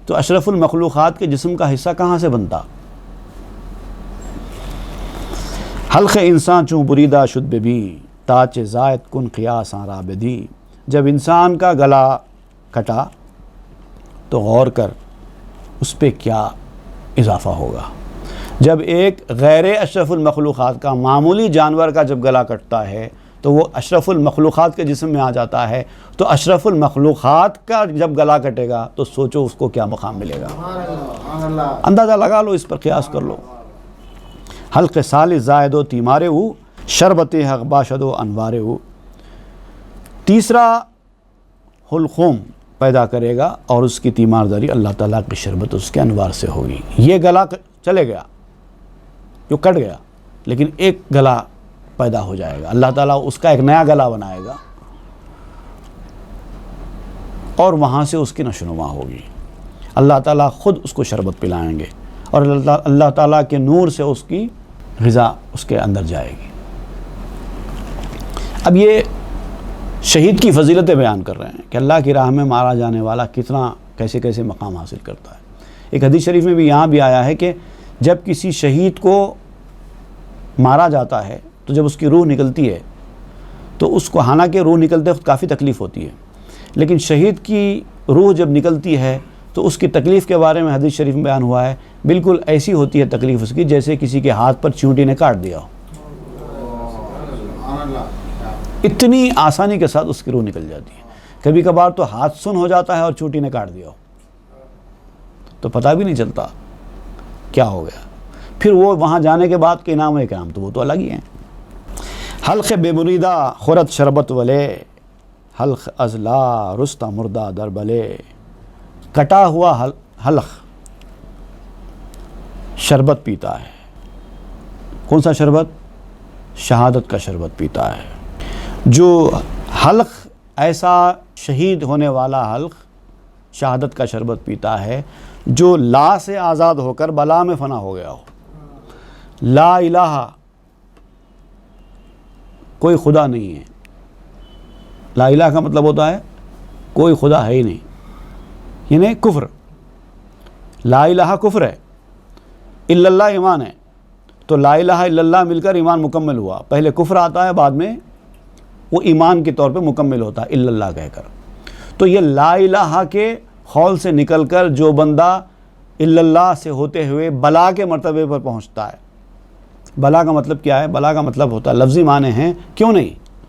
تو اشرف المخلوقات کے جسم کا حصہ کہاں سے بنتا؟ حلق انسان چوں بریدہ شد ببی تاچ زائد کن قیاساں رابدی. جب انسان کا گلا کٹا تو غور کر اس پہ کیا اضافہ ہوگا. جب ایک غیر اشرف المخلوقات کا معمولی جانور کا جب گلا کٹتا ہے تو وہ اشرف المخلوقات کے جسم میں آ جاتا ہے، تو اشرف المخلوقات کا جب گلا کٹے گا تو سوچو اس کو کیا مقام ملے گا. اندازہ لگا لو، اس پر قیاس کر لو. حلق سال زائد و تیمارے ہو شربت حق باشد و انوارے ہو. تیسرا حلقوم پیدا کرے گا اور اس کی تیمارداری اللہ تعالیٰ کی شربت اس کے انوار سے ہوگی. یہ گلا چلے گیا جو کٹ گیا، لیکن ایک گلا پیدا ہو جائے گا. اللہ تعالیٰ اس کا ایک نیا گلا بنائے گا اور وہاں سے اس کی نشوونما ہوگی. اللہ تعالیٰ خود اس کو شربت پلائیں گے اور اللہ تعالیٰ کے نور سے اس کی غذا اس کے اندر جائے گی. اب یہ شہید کی فضیلتیں بیان کر رہے ہیں کہ اللہ کی راہ میں مارا جانے والا کتنا کیسے مقام حاصل کرتا ہے. ایک حدیث شریف میں بھی یہاں بھی آیا ہے کہ جب کسی شہید کو مارا جاتا ہے تو جب اس کی روح نکلتی ہے تو اس کو، حالانکہ روح نکلتے وقت کافی تکلیف ہوتی ہے، لیکن شہید کی روح جب نکلتی ہے تو اس کی تکلیف کے بارے میں حدیث شریف میں بیان ہوا ہے بالکل ایسی ہوتی ہے تکلیف اس کی جیسے کسی کے ہاتھ پر چیونٹی نے کاٹ دیا ہو. اتنی آسانی کے ساتھ اس کی روح نکل جاتی ہے. کبھی کبھار تو ہاتھ سن ہو جاتا ہے اور چیونٹی نے کاٹ دیا ہو تو پتہ بھی نہیں چلتا کیا ہو گیا. پھر وہ وہاں جانے کے بعد کے انعام اکرام تو وہ تو الگ ہی ہیں. حلق بے بریدہ خورت شربت ولے حلق ازلا رستہ مردہ دربلے. کٹا ہوا حلق شربت پیتا ہے. کون سا شربت؟ شہادت کا شربت پیتا ہے. جو حلق ایسا شہید ہونے والا حلق شہادت کا شربت پیتا ہے جو لا سے آزاد ہو کر بلا میں فنا ہو گیا ہو. لا الہ، کوئی خدا نہیں ہے. لا الہ کا مطلب ہوتا ہے کوئی خدا ہے ہی نہیں، یعنی کفر. لا الہ کفر ہے، الا اللہ ایمان ہے. تو لا الہ الا اللہ مل کر ایمان مکمل ہوا. پہلے کفر آتا ہے، بعد میں وہ ایمان کے طور پہ مکمل ہوتا ہے الا اللہ کہہ کر۔ تو یہ لا الہ کے خول سے نکل کر جو بندہ الا اللہ سے ہوتے ہوئے بلا کے مرتبے پر پہنچتا ہے، بلا کا مطلب کیا ہے؟ بلا کا مطلب ہوتا ہے، لفظی معنی ہیں کیوں نہیں،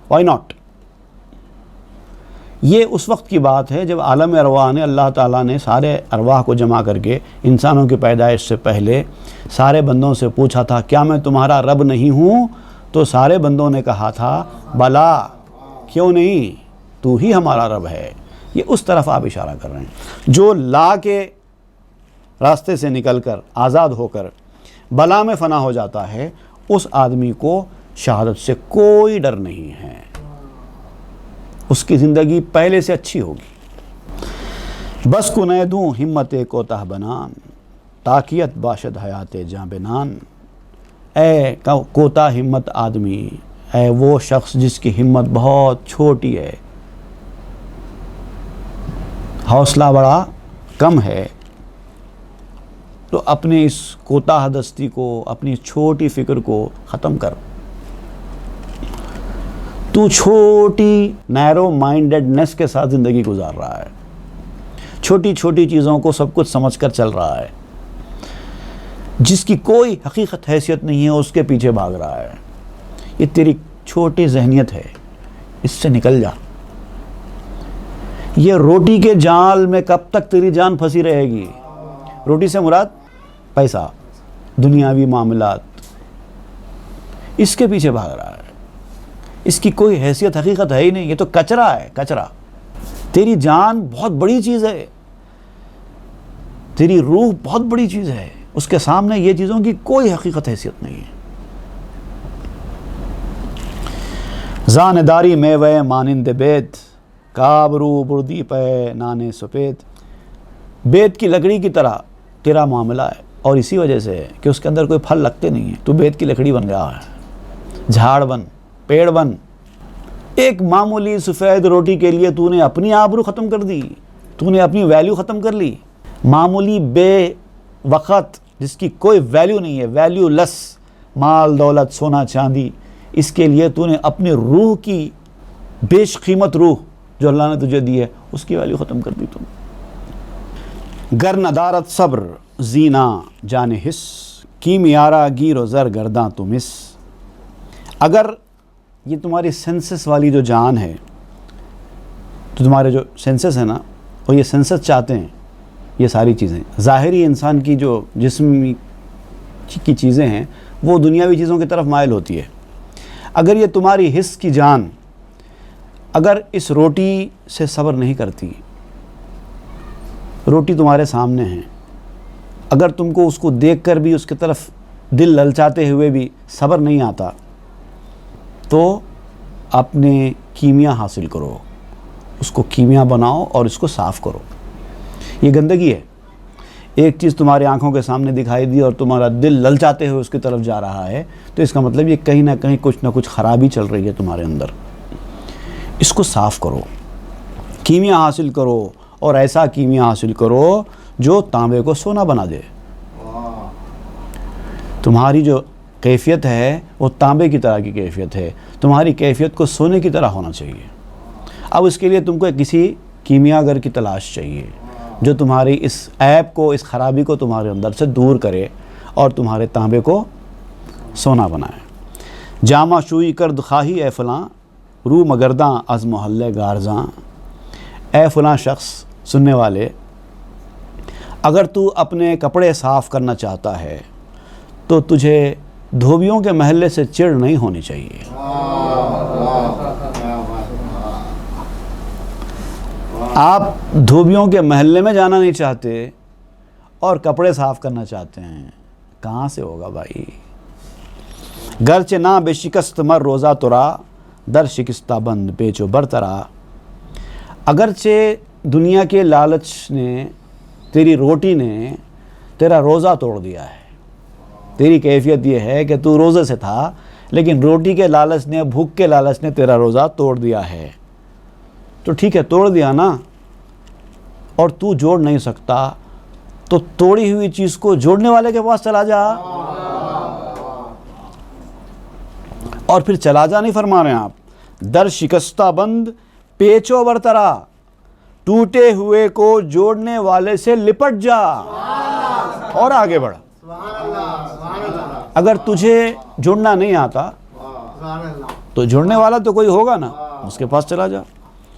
وائی ناٹ۔ یہ اس وقت کی بات ہے جب عالم ارواح نے، اللہ تعالیٰ نے سارے ارواح کو جمع کر کے انسانوں کی پیدائش سے پہلے سارے بندوں سے پوچھا تھا کیا میں تمہارا رب نہیں ہوں؟ تو سارے بندوں نے کہا تھا بلا، کیوں نہیں، تو ہی ہمارا رب ہے۔ یہ اس طرف آپ اشارہ کر رہے ہیں۔ جو لا کے راستے سے نکل کر آزاد ہو کر بلا میں فنا ہو جاتا ہے، اس آدمی کو شہادت سے کوئی ڈر نہیں ہے، اس کی زندگی پہلے سے اچھی ہوگی۔ بس کنے دوں ہمت کوتاہ بنان، تاکیت باشد حیات جاں بنان۔ اے کوتا ہمت آدمی، اے وہ شخص جس کی ہمت بہت چھوٹی ہے، حوصلہ بڑا کم ہے، تو اپنے اس کوتاہ دستی کو، اپنی چھوٹی فکر کو ختم کر۔ تو چھوٹی نیرو مائنڈڈنس کے ساتھ زندگی گزار رہا ہے، چھوٹی چھوٹی چیزوں کو سب کچھ سمجھ کر چل رہا ہے، جس کی کوئی حقیقت حیثیت نہیں ہے اس کے پیچھے بھاگ رہا ہے۔ یہ تیری چھوٹی ذہنیت ہے، اس سے نکل جا۔ یہ روٹی کے جال میں کب تک تیری جان پھنسی رہے گی؟ روٹی سے مراد پیسہ، دنیاوی معاملات، اس کے پیچھے بھاگ رہا ہے، اس کی کوئی حیثیت حقیقت ہے ہی نہیں، یہ تو کچرا ہے، کچرا۔ تیری جان بہت بڑی چیز ہے، تیری روح بہت بڑی چیز ہے، اس کے سامنے یہ چیزوں کی کوئی حقیقت حیثیت نہیں ہے۔ زانداری میں وے مانند بیت، کابرو بردی پہ نانے سپید۔ بیت کی لکڑی کی طرح تیرا معاملہ ہے، اور اسی وجہ سے ہے کہ اس کے اندر کوئی پھل لگتے نہیں ہیں، تو بیت کی لکڑی بن گیا ہے، جھاڑ بن، پیڑ بن۔ ایک معمولی سفید روٹی کے لیے تو نے اپنی آبرو ختم کر دی، تو نے اپنی ویلیو ختم کر لی۔ معمولی بے وقت جس کی کوئی ویلیو نہیں ہے، ویلیو لیس مال دولت سونا چاندی، اس کے لیے تو نے اپنی روح کی بیش قیمت روح جو اللہ نے تجھے دی ہے اس کی ویلیو ختم کر دی تم۔ گر ندارت صبر زینا جان حس، کیمیارہ گیر و زر گرداں تو مس۔ اگر یہ تمہاری سینسس والی جو جان ہے، تو تمہارے جو سینسس ہے نا، وہ یہ سینسس چاہتے ہیں، یہ ساری چیزیں ظاہری انسان کی جو جسم کی چیزیں ہیں وہ دنیاوی چیزوں کی طرف مائل ہوتی ہے۔ اگر یہ تمہاری حس کی جان اگر اس روٹی سے صبر نہیں کرتی، روٹی تمہارے سامنے ہے، اگر تم کو اس کو دیکھ کر بھی اس کی طرف دل للچاتے ہوئے بھی صبر نہیں آتا، تو اپنے کیمیا حاصل کرو، اس کو کیمیا بناؤ اور اس کو صاف کرو۔ یہ گندگی ہے، ایک چیز تمہاری آنکھوں کے سامنے دکھائی دی اور تمہارا دل للچاتے ہوئے اس کی طرف جا رہا ہے، تو اس کا مطلب یہ کہیں نہ کہیں کچھ نہ کچھ خرابی چل رہی ہے تمہارے اندر۔ اس کو صاف کرو، کیمیا حاصل کرو، اور ایسا کیمیا حاصل کرو جو تانبے کو سونا بنا دے۔ تمہاری جو کیفیت ہے وہ تانبے کی طرح کی کیفیت ہے، تمہاری کیفیت کو سونے کی طرح ہونا چاہیے۔ اب اس کے لیے تم کو کسی کیمیا گر کی تلاش چاہیے جو تمہاری اس عیب کو، اس خرابی کو تمہارے اندر سے دور کرے اور تمہارے تانبے کو سونا بنائے۔ جامہ شوئی کرد خواہی اے فلاں، رو مگرداں از محلے گارزاں۔ اے فلاں شخص، سننے والے، اگر تو اپنے کپڑے صاف کرنا چاہتا ہے تو تجھے دھوبیوں کے محلے سے چڑ نہیں ہونی چاہیے۔ آپ دھوبیوں کے محلے میں جانا نہیں چاہتے اور کپڑے صاف کرنا چاہتے ہیں، کہاں سے ہوگا بھائی؟ گرچہ نہ بے شکست مر روزہ ترا، در شکستہ بند پیچ و برترا۔ اگرچہ دنیا کے لالچ نے، تیری روٹی نے تیرا روزہ توڑ دیا ہے، تیری کیفیت یہ ہے کہ تو روزے سے تھا، لیکن روٹی کے لالچ نے، بھوک کے لالچ نے تیرا روزہ توڑ دیا ہے۔ تو ٹھیک ہے، توڑ دیا نا، اور تو جوڑ نہیں سکتا تو توڑی ہوئی چیز کو جوڑنے والے کے پاس چلا جا۔ اور پھر چلا جا نہیں فرما رہے ہیں آپ، در شکستہ بند پیچو برترا، ٹوٹے ہوئے کو جوڑنے والے سے لپٹ جا اور آگے بڑھا۔ اگر تجھے جڑنا نہیں آتا تو جڑنے والا تو کوئی ہوگا نا، اس کے پاس چلا جا۔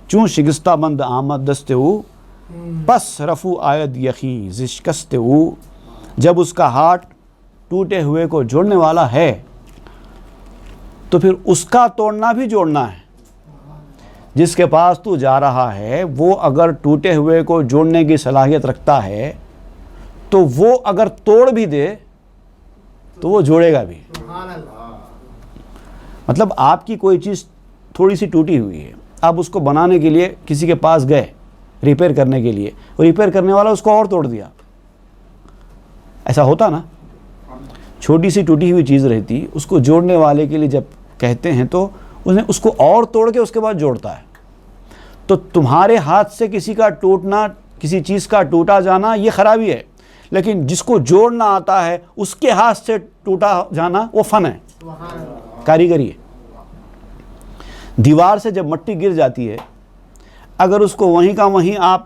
چون شکستہ بند آمد دست او، پس رفو آید یخی ز شکست او، جب اس کا ہاتھ ٹوٹے ہوئے کو جوڑنے والا ہے تو پھر اس کا توڑنا بھی جوڑنا ہے۔ جس کے پاس تو جا رہا ہے وہ اگر ٹوٹے ہوئے کو جوڑنے کی صلاحیت رکھتا ہے تو وہ اگر توڑ بھی دے تو وہ جوڑے گا بھی۔ مطلب آپ کی کوئی چیز تھوڑی سی ٹوٹی ہوئی ہے، آپ اس کو بنانے کے لیے کسی کے پاس گئے ریپیئر کرنے کے لیے، وہ ریپیئر کرنے والا اس کو اور توڑ دیا، ایسا ہوتا نا؟ چھوٹی سی ٹوٹی ہوئی چیز رہتی، اس کو جوڑنے والے کے لیے جب کہتے ہیں تو انہیں اس کو اور توڑ کے اس کے بعد جوڑتا ہے۔ تو تمہارے ہاتھ سے کسی کا ٹوٹنا، کسی چیز کا ٹوٹا جانا یہ خرابی ہے، لیکن جس کو جوڑنا آتا ہے اس کے ہاتھ سے ٹوٹا جانا وہ فن ہے، کاریگری ہے۔ دیوار سے جب مٹی گر جاتی ہے، اگر اس کو وہیں کا وہیں آپ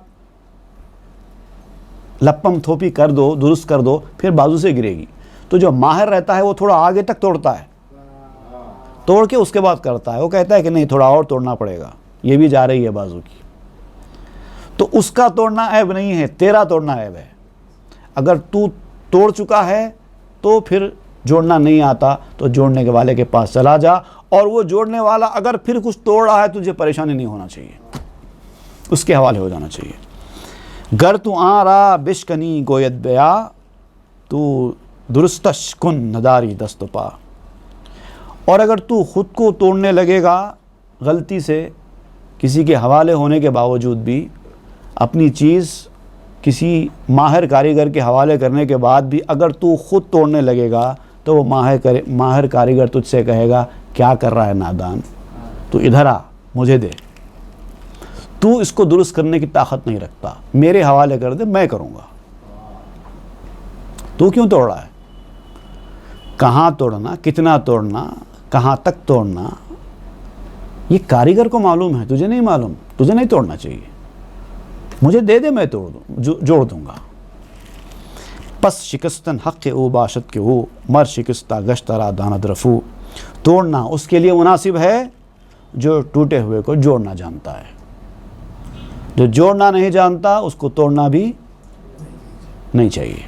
لپم تھوپی کر دو، درست کر دو، پھر بازو سے گرے گی۔ تو جو ماہر رہتا ہے وہ تھوڑا آگے تک توڑتا ہے، توڑ کے اس کے بعد کرتا ہے، وہ کہتا ہے کہ نہیں تھوڑا اور توڑنا پڑے گا، یہ بھی جا رہی ہے بازو کی۔ تو اس کا توڑنا عیب نہیں ہے، تیرا توڑنا عیب ہے۔ اگر تو توڑ چکا ہے تو پھر جوڑنا نہیں آتا تو جوڑنے کے والے کے پاس چلا جا، اور وہ جوڑنے والا اگر پھر کچھ توڑ رہا ہے تجھے پریشانی نہیں ہونا چاہیے، اس کے حوالے ہو جانا چاہیے۔ گر تو آ رہا بشکنی گویت بیا، تو درستش کن نداری دست پا۔ اور اگر تو خود کو توڑنے لگے گا غلطی سے، کسی کے حوالے ہونے کے باوجود بھی، اپنی چیز کسی ماہر کاریگر کے حوالے کرنے کے بعد بھی اگر تو خود توڑنے لگے گا تو وہ ماہر کاریگر تجھ سے کہے گا کیا کر رہا ہے نادان، تو ادھر آ مجھے دے، تو اس کو درست کرنے کی طاقت نہیں رکھتا، میرے حوالے کر دے، میں کروں گا۔ تو کیوں توڑ رہا ہے؟ کہاں توڑنا، کتنا توڑنا، کہاں تک توڑنا، یہ کاریگر کو معلوم ہے، تجھے نہیں معلوم، تجھے نہیں توڑنا چاہیے، مجھے دے دے، میں توڑ دوں، جوڑ دوں گا۔ پس شکستن حق او باشد کے او، مر شکستہ گشترا داند رفو، توڑنا اس کے لیے مناسب ہے جو ٹوٹے ہوئے کو جوڑنا جانتا ہے، جو جوڑنا نہیں جانتا اس کو توڑنا بھی نہیں چاہیے۔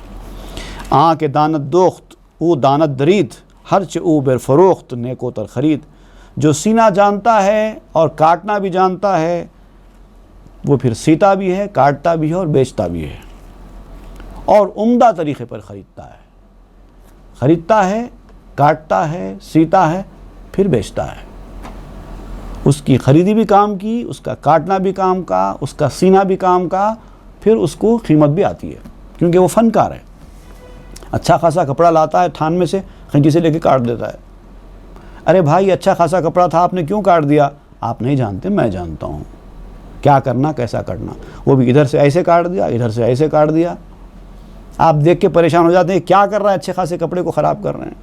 آن کے دانت دوخت او دانت درید، ہرچ او بر فروخت نیکو تر خرید، جو سینا جانتا ہے اور کاٹنا بھی جانتا ہے وہ پھر سیتا بھی ہے، کاٹتا بھی ہے اور بیچتا بھی ہے، اور عمدہ طریقے پر خریدتا ہے، کاٹتا ہے، سیتا ہے، پھر بیچتا ہے۔ اس کی خریدی بھی کام کی، اس کا کاٹنا بھی کام کا، اس کا سینا بھی کام کا، پھر اس کو قیمت بھی آتی ہے کیونکہ وہ فنکار ہے۔ اچھا خاصا کپڑا لاتا ہے تھان میں سے، کھینچی سے لے کے کاٹ دیتا ہے۔ ارے بھائی اچھا خاصا کپڑا تھا، آپ نے کیوں کاٹ دیا؟ آپ نہیں جانتے، میں جانتا ہوں کیا کرنا، کیسا کرنا۔ وہ بھی ادھر سے ایسے کاٹ دیا، ادھر سے ایسے کاٹ دیا۔ آپ دیکھ کے پریشان ہو جاتے ہیں، کیا کر رہا ہے، اچھے خاصے کپڑے کو خراب کر رہے ہیں۔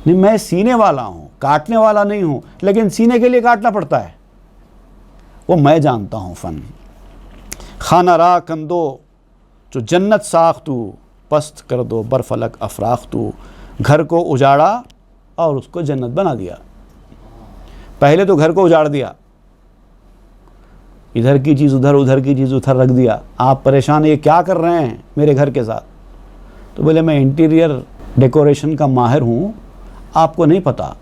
نہیں، میں سینے والا ہوں، کاٹنے والا نہیں ہوں، لیکن سینے کے لیے کاٹنا پڑتا ہے، وہ میں جانتا ہوں فن۔ خانہ را کندو جو جنت ساختو، پست کر دو برفلک افراختو، گھر کو اجاڑا اور اس کو جنت بنا دیا۔ پہلے تو گھر کو اجاڑ دیا، ادھر کی چیز ادھر، ادھر کی چیز ادھر رکھ دیا۔ آپ پریشان ہیں، یہ کیا کر رہے ہیں میرے گھر کے ساتھ؟ تو بولے میں انٹیریئر ڈیکوریشن کا ماہر ہوں، آپ کو نہیں پتہ،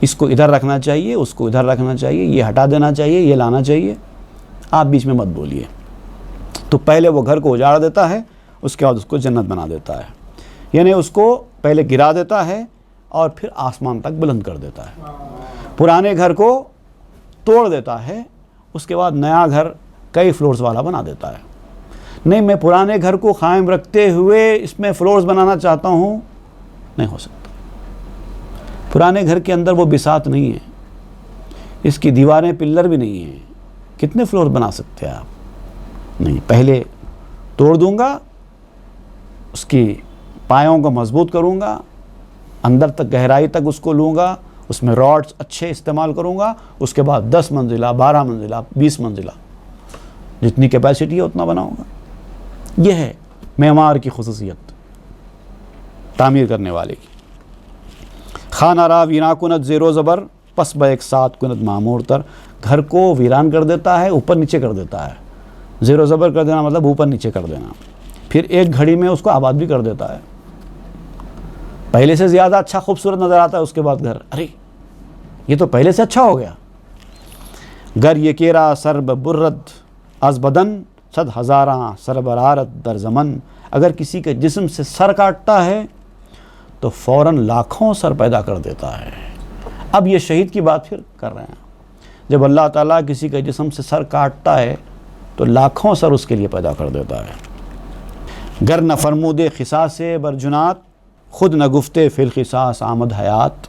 اس کو ادھر رکھنا چاہیے، اس کو ادھر رکھنا چاہیے، یہ ہٹا دینا چاہیے، یہ لانا چاہیے، آپ بیچ میں مت بولیے۔ تو پہلے وہ گھر کو اجاڑ دیتا ہے، اس کے بعد اس کو جنت بنا دیتا ہے، یعنی اس کو پہلے گرا دیتا ہے اور پھر آسمان تک بلند کر دیتا ہے۔ پرانے گھر کو توڑ دیتا ہے، اس کے بعد نیا گھر کئی فلورز والا بنا دیتا ہے۔ نہیں، میں پرانے گھر کو قائم رکھتے ہوئے اس میں فلورز بنانا چاہتا ہوں، نہیں ہو سکتا۔ پرانے گھر کے اندر وہ بساط نہیں ہے، اس کی دیواریں پلر بھی نہیں ہیں، کتنے فلور بنا سکتے ہیں آپ؟ نہیں، پہلے توڑ دوں گا، اس کی پایوں کو مضبوط کروں گا، اندر تک گہرائی تک اس کو لوں گا، اس میں راڈس اچھے استعمال کروں گا، اس کے بعد 10 منزلہ 12 منزلہ 20 منزلہ جتنی کیپیسٹی ہے اتنا بناؤں گا۔ یہ ہے معمار کی خصوصیت تعمیر کرنے والے کی۔ خانہ را ویرا کند زیر و زبر پس با ایک ساتھ کند معمور تر، گھر کو ویران کر دیتا ہے، اوپر نیچے کر دیتا ہے۔ زیر و زبر کر دینا مطلب اوپر نیچے کر دینا، پھر ایک گھڑی میں اس کو آباد بھی کر دیتا ہے۔ پہلے سے زیادہ اچھا خوبصورت نظر آتا ہے، اس کے بعد گھر ارے یہ تو پہلے سے اچھا ہو گیا۔ گر یہ کیرا سر برد از بدن صد ہزاراں سر برارت در زمن، اگر کسی کے جسم سے سر کاٹتا ہے تو فوراً لاکھوں سر پیدا کر دیتا ہے۔ اب یہ شہید کی بات پھر کر رہے ہیں، جب اللہ تعالیٰ کسی کے جسم سے سر کاٹتا ہے تو لاکھوں سر اس کے لیے پیدا کر دیتا ہے۔ گر نہ فرمود قصاص برجنات خود نہ گفتے فی القصاص آمد حیات،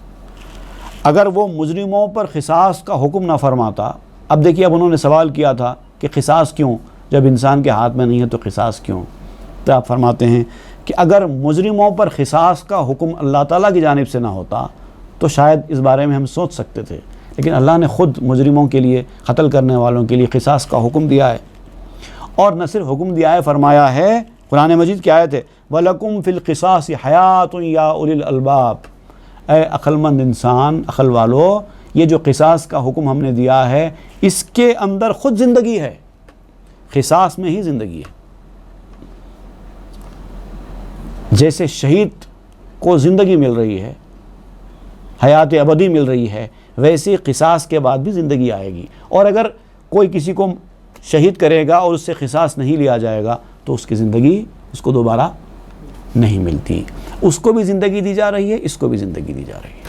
اگر وہ مجرموں پر قصاص کا حکم نہ فرماتا۔ اب دیکھیے، اب انہوں نے سوال کیا تھا کہ قصاص کیوں، جب انسان کے ہاتھ میں نہیں ہے تو قصاص کیوں؟ تو آپ فرماتے ہیں کہ اگر مجرموں پر قصاص کا حکم اللہ تعالیٰ کی جانب سے نہ ہوتا تو شاید اس بارے میں ہم سوچ سکتے تھے، لیکن اللہ نے خود مجرموں کے لیے، قتل کرنے والوں کے لیے قصاص کا حکم دیا ہے۔ اور نہ صرف حکم دیا ہے، فرمایا ہے، قرآن مجید کی آیت ہے وَلَكُمْ فِي الْقِصَاصِ حَيَاةٌ يَا أُولِي الْأَلْبَابِ، اے عقل مند انسان، عقل والو، یہ جو قصاص کا حکم ہم نے دیا ہے اس کے اندر خود زندگی ہے، قصاص میں ہی زندگی ہے۔ جیسے شہید کو زندگی مل رہی ہے، حیات ابدی مل رہی ہے، ویسے قصاص کے بعد بھی زندگی آئے گی۔ اور اگر کوئی کسی کو شہید کرے گا اور اس سے قصاص نہیں لیا جائے گا تو اس کی زندگی اس کو دوبارہ نہیں ملتی۔ اس کو بھی زندگی دی جا رہی ہے، اس کو بھی زندگی دی جا رہی ہے۔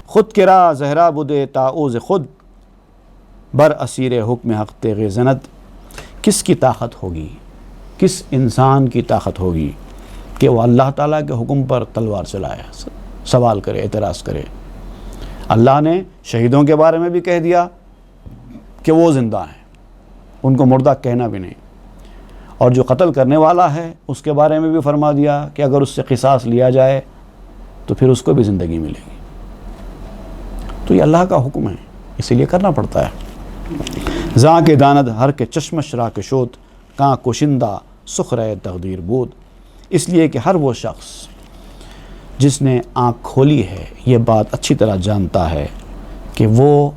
خود کرا زہرا بدے تعوذ خود بر اسیر حکم حق تیغ زند، کس کی طاقت ہوگی، کس انسان کی طاقت ہوگی کہ وہ اللہ تعالیٰ کے حکم پر تلوار چلائے، سوال کرے، اعتراض کرے۔ اللہ نے شہیدوں کے بارے میں بھی کہہ دیا کہ وہ زندہ ہیں، ان کو مردہ کہنا بھی نہیں، اور جو قتل کرنے والا ہے اس کے بارے میں بھی فرما دیا کہ اگر اس سے قصاص لیا جائے تو پھر اس کو بھی زندگی ملے گی۔ تو یہ اللہ کا حکم ہے، اسی لیے کرنا پڑتا ہے۔ زاں کے داند ہر کے چشمش را کے شوت کاں کوشندہ سخرے تقدیر بود، اس لیے کہ ہر وہ شخص جس نے آنکھ کھولی ہے یہ بات اچھی طرح جانتا ہے کہ وہ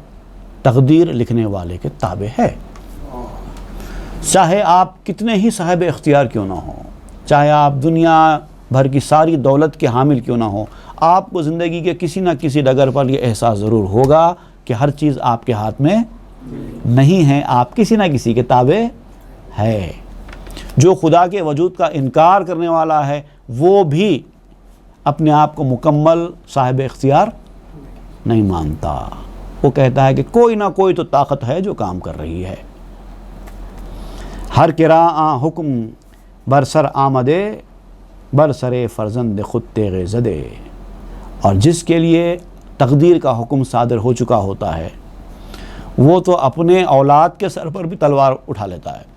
تقدیر لکھنے والے کے تابع ہے۔ چاہے آپ کتنے ہی صاحب اختیار کیوں نہ ہوں، چاہے آپ دنیا بھر کی ساری دولت کے حامل کیوں نہ ہوں، آپ کو زندگی کے کسی نہ کسی ڈگر پر یہ احساس ضرور ہوگا کہ ہر چیز آپ کے ہاتھ میں نہیں ہے، آپ کسی نہ کسی کے تابع ہے۔ جو خدا کے وجود کا انکار کرنے والا ہے وہ بھی اپنے آپ کو مکمل صاحب اختیار نہیں مانتا، وہ کہتا ہے کہ کوئی نہ کوئی تو طاقت ہے جو کام کر رہی ہے۔ ہر کرا آ حکم برسر آمدے برسرے فرزند خود تیغ زدے، اور جس کے لیے تقدیر کا حکم صادر ہو چکا ہوتا ہے وہ تو اپنے اولاد کے سر پر بھی تلوار اٹھا لیتا ہے۔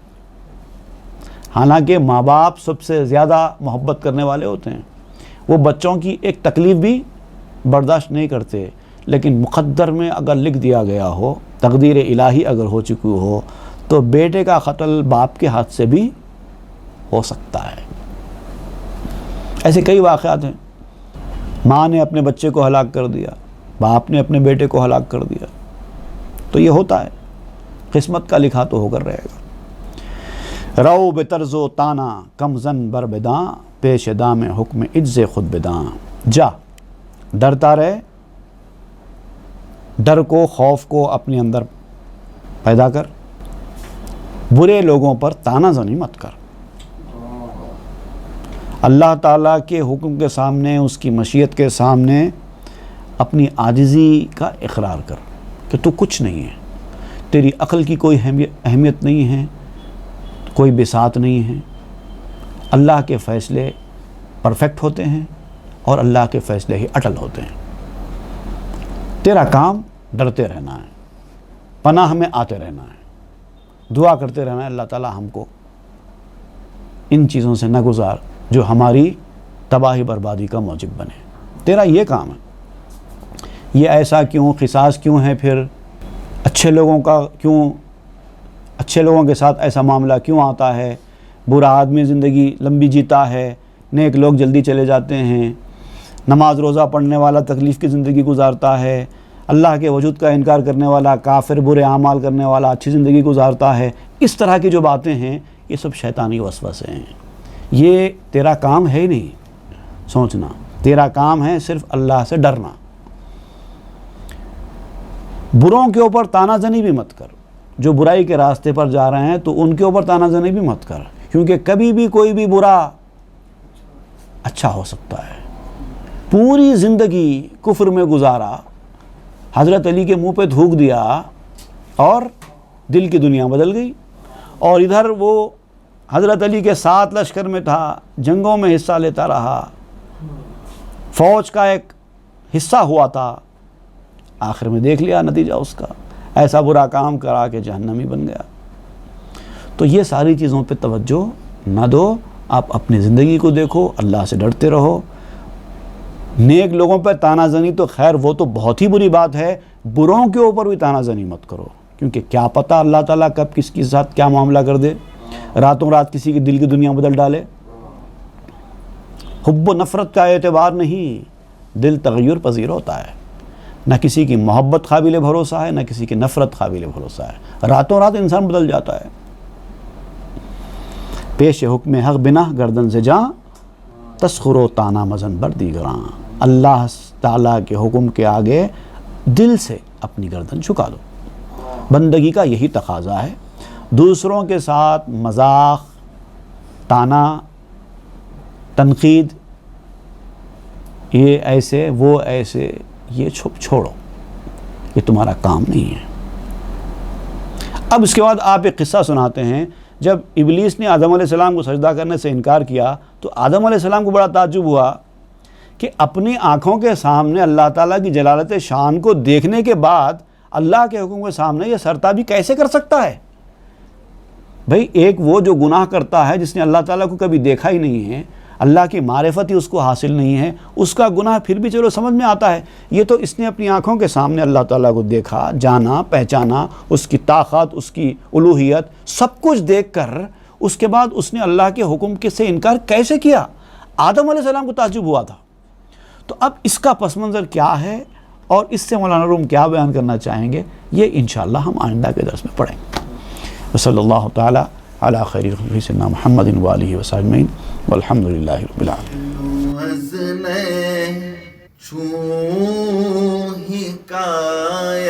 حالانکہ ماں باپ سب سے زیادہ محبت کرنے والے ہوتے ہیں، وہ بچوں کی ایک تکلیف بھی برداشت نہیں کرتے، لیکن مقدر میں اگر لکھ دیا گیا ہو، تقدیر الہی اگر ہو چکی ہو تو بیٹے کا قتل باپ کے ہاتھ سے بھی ہو سکتا ہے۔ ایسے کئی واقعات ہیں، ماں نے اپنے بچے کو ہلاک کر دیا، باپ نے اپنے بیٹے کو ہلاک کر دیا، تو یہ ہوتا ہے، قسمت کا لکھا تو ہو کر رہے گا۔ رو بے طرز و تانا کم زن بر بداں پیش دام حکم عجز خود بداں، جا ڈرتا رہے، ڈر کو، خوف کو اپنے اندر پیدا کر، برے لوگوں پر تانا زنی مت کر، اللہ تعالیٰ کے حکم کے سامنے، اس کی مشیت کے سامنے اپنی عاجزی کا اقرار کر کہ تو کچھ نہیں ہے، تیری عقل کی کوئی اہمیت نہیں ہے، کوئی بساط نہیں ہے، اللہ کے فیصلے پرفیکٹ ہوتے ہیں اور اللہ کے فیصلے ہی اٹل ہوتے ہیں۔ تیرا کام ڈرتے رہنا ہے، پناہ میں آتے رہنا ہے، دعا کرتے رہنا ہے اللہ تعالیٰ ہم کو ان چیزوں سے نہ گزار جو ہماری تباہی بربادی کا موجب بنے۔ تیرا یہ کام ہے، یہ ایسا کیوں، قصاص کیوں ہے، پھر اچھے لوگوں کے ساتھ ایسا معاملہ کیوں آتا ہے، برا آدمی زندگی لمبی جیتا ہے، نیک لوگ جلدی چلے جاتے ہیں، نماز روزہ پڑھنے والا تکلیف کی زندگی گزارتا ہے، اللہ کے وجود کا انکار کرنے والا، کافر، برے اعمال کرنے والا اچھی زندگی گزارتا ہے۔ اس طرح کی جو باتیں ہیں یہ سب شیطانی وسوسے ہیں۔ یہ تیرا کام ہے ہی نہیں سوچنا، تیرا کام ہے صرف اللہ سے ڈرنا۔ بروں کے اوپر تانا زنی بھی مت کر، جو برائی کے راستے پر جا رہے ہیں تو ان کے اوپر تانا زنی بھی مت کر، کیونکہ کبھی بھی کوئی بھی برا اچھا ہو سکتا ہے۔ پوری زندگی کفر میں گزارا، حضرت علی کے منہ پہ تھوک دیا اور دل کی دنیا بدل گئی، اور ادھر وہ حضرت علی کے ساتھ لشکر میں تھا، جنگوں میں حصہ لیتا رہا، فوج کا ایک حصہ ہوا تھا، آخر میں دیکھ لیا نتیجہ اس کا، ایسا برا کام کرا کہ جہنمی بن گیا۔ تو یہ ساری چیزوں پہ توجہ نہ دو، آپ اپنی زندگی کو دیکھو، اللہ سے ڈرتے رہو۔ نیک لوگوں پہ تانا زنی تو خیر وہ تو بہت ہی بری بات ہے، بروں کے اوپر بھی تانا زنی مت کرو، کیونکہ کیا پتہ اللہ تعالیٰ کب کس کے ساتھ کیا معاملہ کر دے، راتوں رات کسی کی دل کی دنیا بدل ڈالے۔ حب و نفرت کا اعتبار نہیں، دل تغیر پذیر ہوتا ہے، نہ کسی کی محبت قابل بھروسہ ہے، نہ کسی کی نفرت قابل بھروسہ ہے، راتوں رات انسان بدل جاتا ہے۔ پیش حکم حق بنا گردن سے جاں، تسخرو تانا مزن بر دیگراں۔ اللہ تعالیٰ کے حکم کے آگے دل سے اپنی گردن جھکا دو، بندگی کا یہی تقاضا ہے۔ دوسروں کے ساتھ مذاق، تانا، تنقید، یہ ایسے وہ ایسے، یہ چھوڑو، یہ تمہارا کام نہیں ہے۔ اب اس کے بعد آپ ایک قصہ سناتے ہیں، جب ابلیس نے آدم علیہ السلام کو سجدہ کرنے سے انکار کیا تو آدم علیہ السلام کو بڑا تعجب ہوا کہ اپنی آنکھوں کے سامنے اللہ تعالیٰ کی جلالت شان کو دیکھنے کے بعد اللہ کے حکم کے سامنے یہ سرتابی کیسے کر سکتا ہے؟ بھئی ایک وہ جو گناہ کرتا ہے جس نے اللہ تعالیٰ کو کبھی دیکھا ہی نہیں ہے، اللہ کی معرفت ہی اس کو حاصل نہیں ہے، اس کا گناہ پھر بھی چلو سمجھ میں آتا ہے، یہ تو اس نے اپنی آنکھوں کے سامنے اللہ تعالیٰ کو دیکھا، جانا، پہچانا، اس کی طاقت، اس کی الوہیت، سب کچھ دیکھ کر اس کے بعد اس نے اللہ کے حکم سے انکار کیسے کیا؟ آدم علیہ السلام کو تعجب ہوا تھا۔ تو اب اس کا پس منظر کیا ہے اور اس سے مولانا روم کیا بیان کرنا چاہیں گے، یہ انشاءاللہ ہم آئندہ کے درس میں پڑھیں گے۔ وصلی اللہ تعالی علی خیر خلقہ سیدنا محمد وآلہ وصحبہ اجمعین والحمد للہ رب العالمین۔ چھو ہی کائے